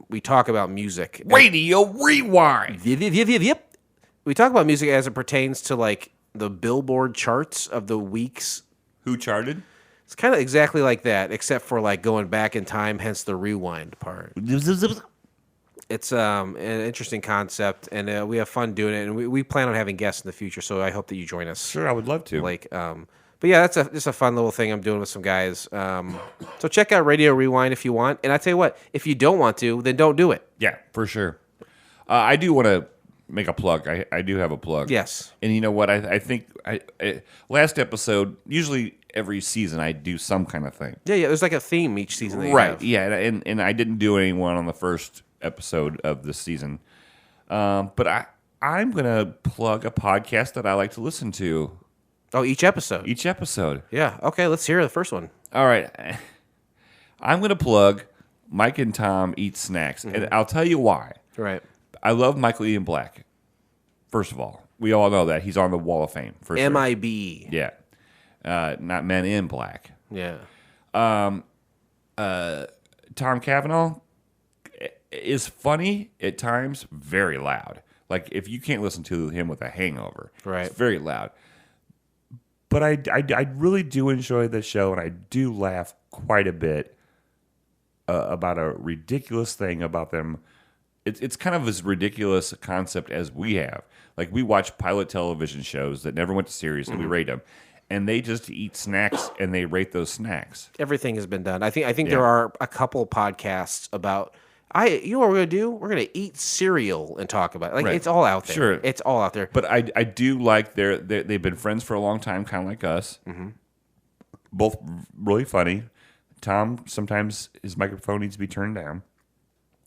we talk about music. Radio Rewind. Yep. We talk about music as it pertains to like the Billboard charts of the weeks. Who charted? It's kind of exactly like that, except for like going back in time, hence the rewind part. It's an interesting concept, and we have fun doing it, and we plan on having guests in the future. So I hope that you join us. Sure, I would love to. But yeah, that's just a fun little thing I'm doing with some guys. So check out Radio Rewind if you want. And I tell you what, if you don't want to, then don't do it. Yeah, for sure. I do want to make a plug. I do have a plug. Yes. And you know what? I think last episode, usually every season I do some kind of thing. Yeah. There's like a theme each season that you right. have. Yeah, and I didn't do anyone on the first episode of this season. But I'm going to plug a podcast that I like to listen to. Oh, each episode? Each episode. Yeah. Okay, let's hear the first one. All right. I'm going to plug Mike and Tom Eat Snacks. Mm-hmm. And I'll tell you why. Right. I love Michael Ian Black. First of all, we all know that. He's on the Wall of Fame. For sure. MIB. Yeah. Not Men in Black. Yeah. Tom Cavanaugh is funny at times, very loud. Like, if you can't listen to him with a hangover, right. It's very loud. But I really do enjoy the show, and I do laugh quite a bit about a ridiculous thing about them. It's kind of as ridiculous a concept as we have. Like, we watch pilot television shows that never went to series, and we rate them. And they just eat snacks, and they rate those snacks. Everything has been done. I think there are a couple podcasts about... you know what we're going to do? We're going to eat cereal and talk about it. Like, It's all out there. Sure. It's all out there. But I do like they've been friends for a long time, kind of like us. Mm-hmm. Both really funny. Tom, sometimes his microphone needs to be turned down.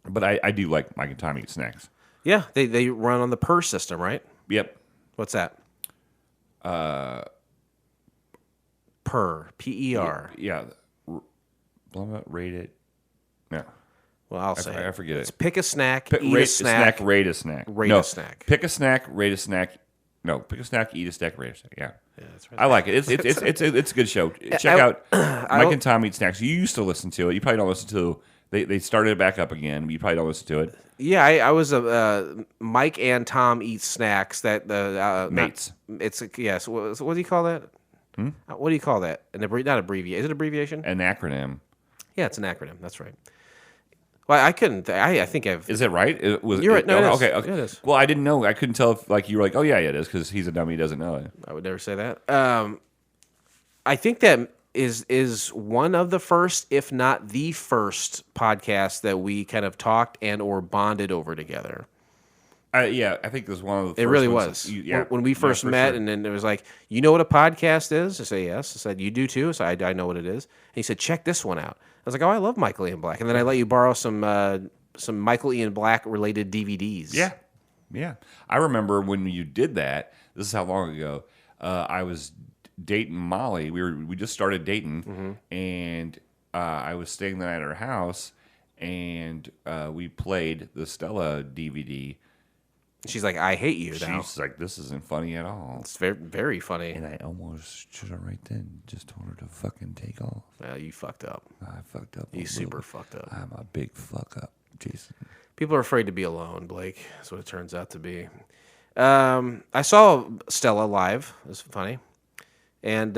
But I do like Mike and Tom Eat Snacks. Yeah, they run on the PER system, right? Yep. What's that? PER. P-E-R. Yeah. Rate it. Yeah. Well, I'll say I forget it. It's pick a snack, eat a snack. Rate a snack. Rate a snack. Pick a snack, rate a snack. No, pick a snack, eat a snack, rate a snack. Yeah, that's right. I like it. It's a good show. Check out Mike and Tom Eat Snacks. You used to listen to it. You probably don't listen to. They started it back up again. You probably don't listen to it. Yeah, I was Mike and Tom Eat Snacks. That mates. It's yes. What do you call that? What do you call that? Not abbreviation. Is it abbreviation? An acronym. Yeah, it's an acronym. That's right. Well, I couldn't. I think I've. Is it right? You're right. No, it is. Okay. It is. Well, I didn't know. I couldn't tell if you were like, oh yeah, it is, because he's a dummy. He doesn't know it. I would never say that. I think that is one of the first, if not the first, podcast that we kind of talked and or bonded over together. Yeah, I think it was one of the first It really ones. was. When we first met, sure. And then it was like, you know what a podcast is? I say, yes. I said, you do too? So I know what it is. And he said, check this one out. I was like, oh, I love Michael Ian Black. And then I let you borrow some Michael Ian Black related DVDs. Yeah. Yeah. I remember when you did that, this is how long ago, I was dating Molly. We just started dating, and I was staying the night at her house, and we played the Stella DVD. She's like, I hate you now. She's like, this isn't funny at all. It's very, very funny. And I almost should have right then just told her to fucking take off. You fucked up. I fucked up. You super fucked up. I'm a big fuck up. Jason. People are afraid to be alone, Blake. That's what it turns out to be. I saw Stella live. It was funny. And,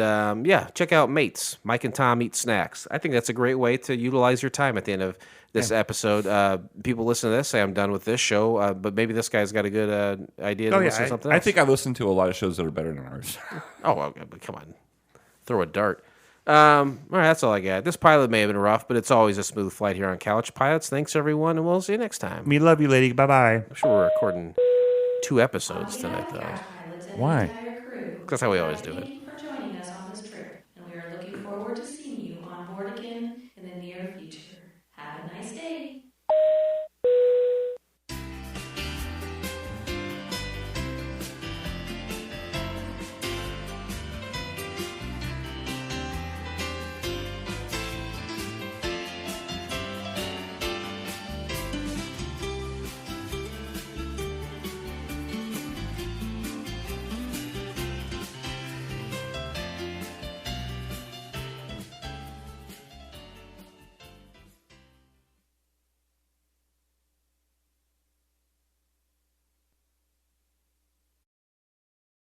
check out Mates. Mike and Tom Eat Snacks. I think that's a great way to utilize your time at the end of this episode. People listen to this, say, I'm done with this show, but maybe this guy's got a good idea to listen to something else. I think I listen to a lot of shows that are better than ours. Oh, well, but come on. Throw a dart. All right, that's all I got. This pilot may have been rough, but it's always a smooth flight here on Couch Pilots. Thanks, everyone, and we'll see you next time. Me love you, lady. Bye-bye. I'm sure we're recording 2 episodes tonight, though. Why? That's how we always do it.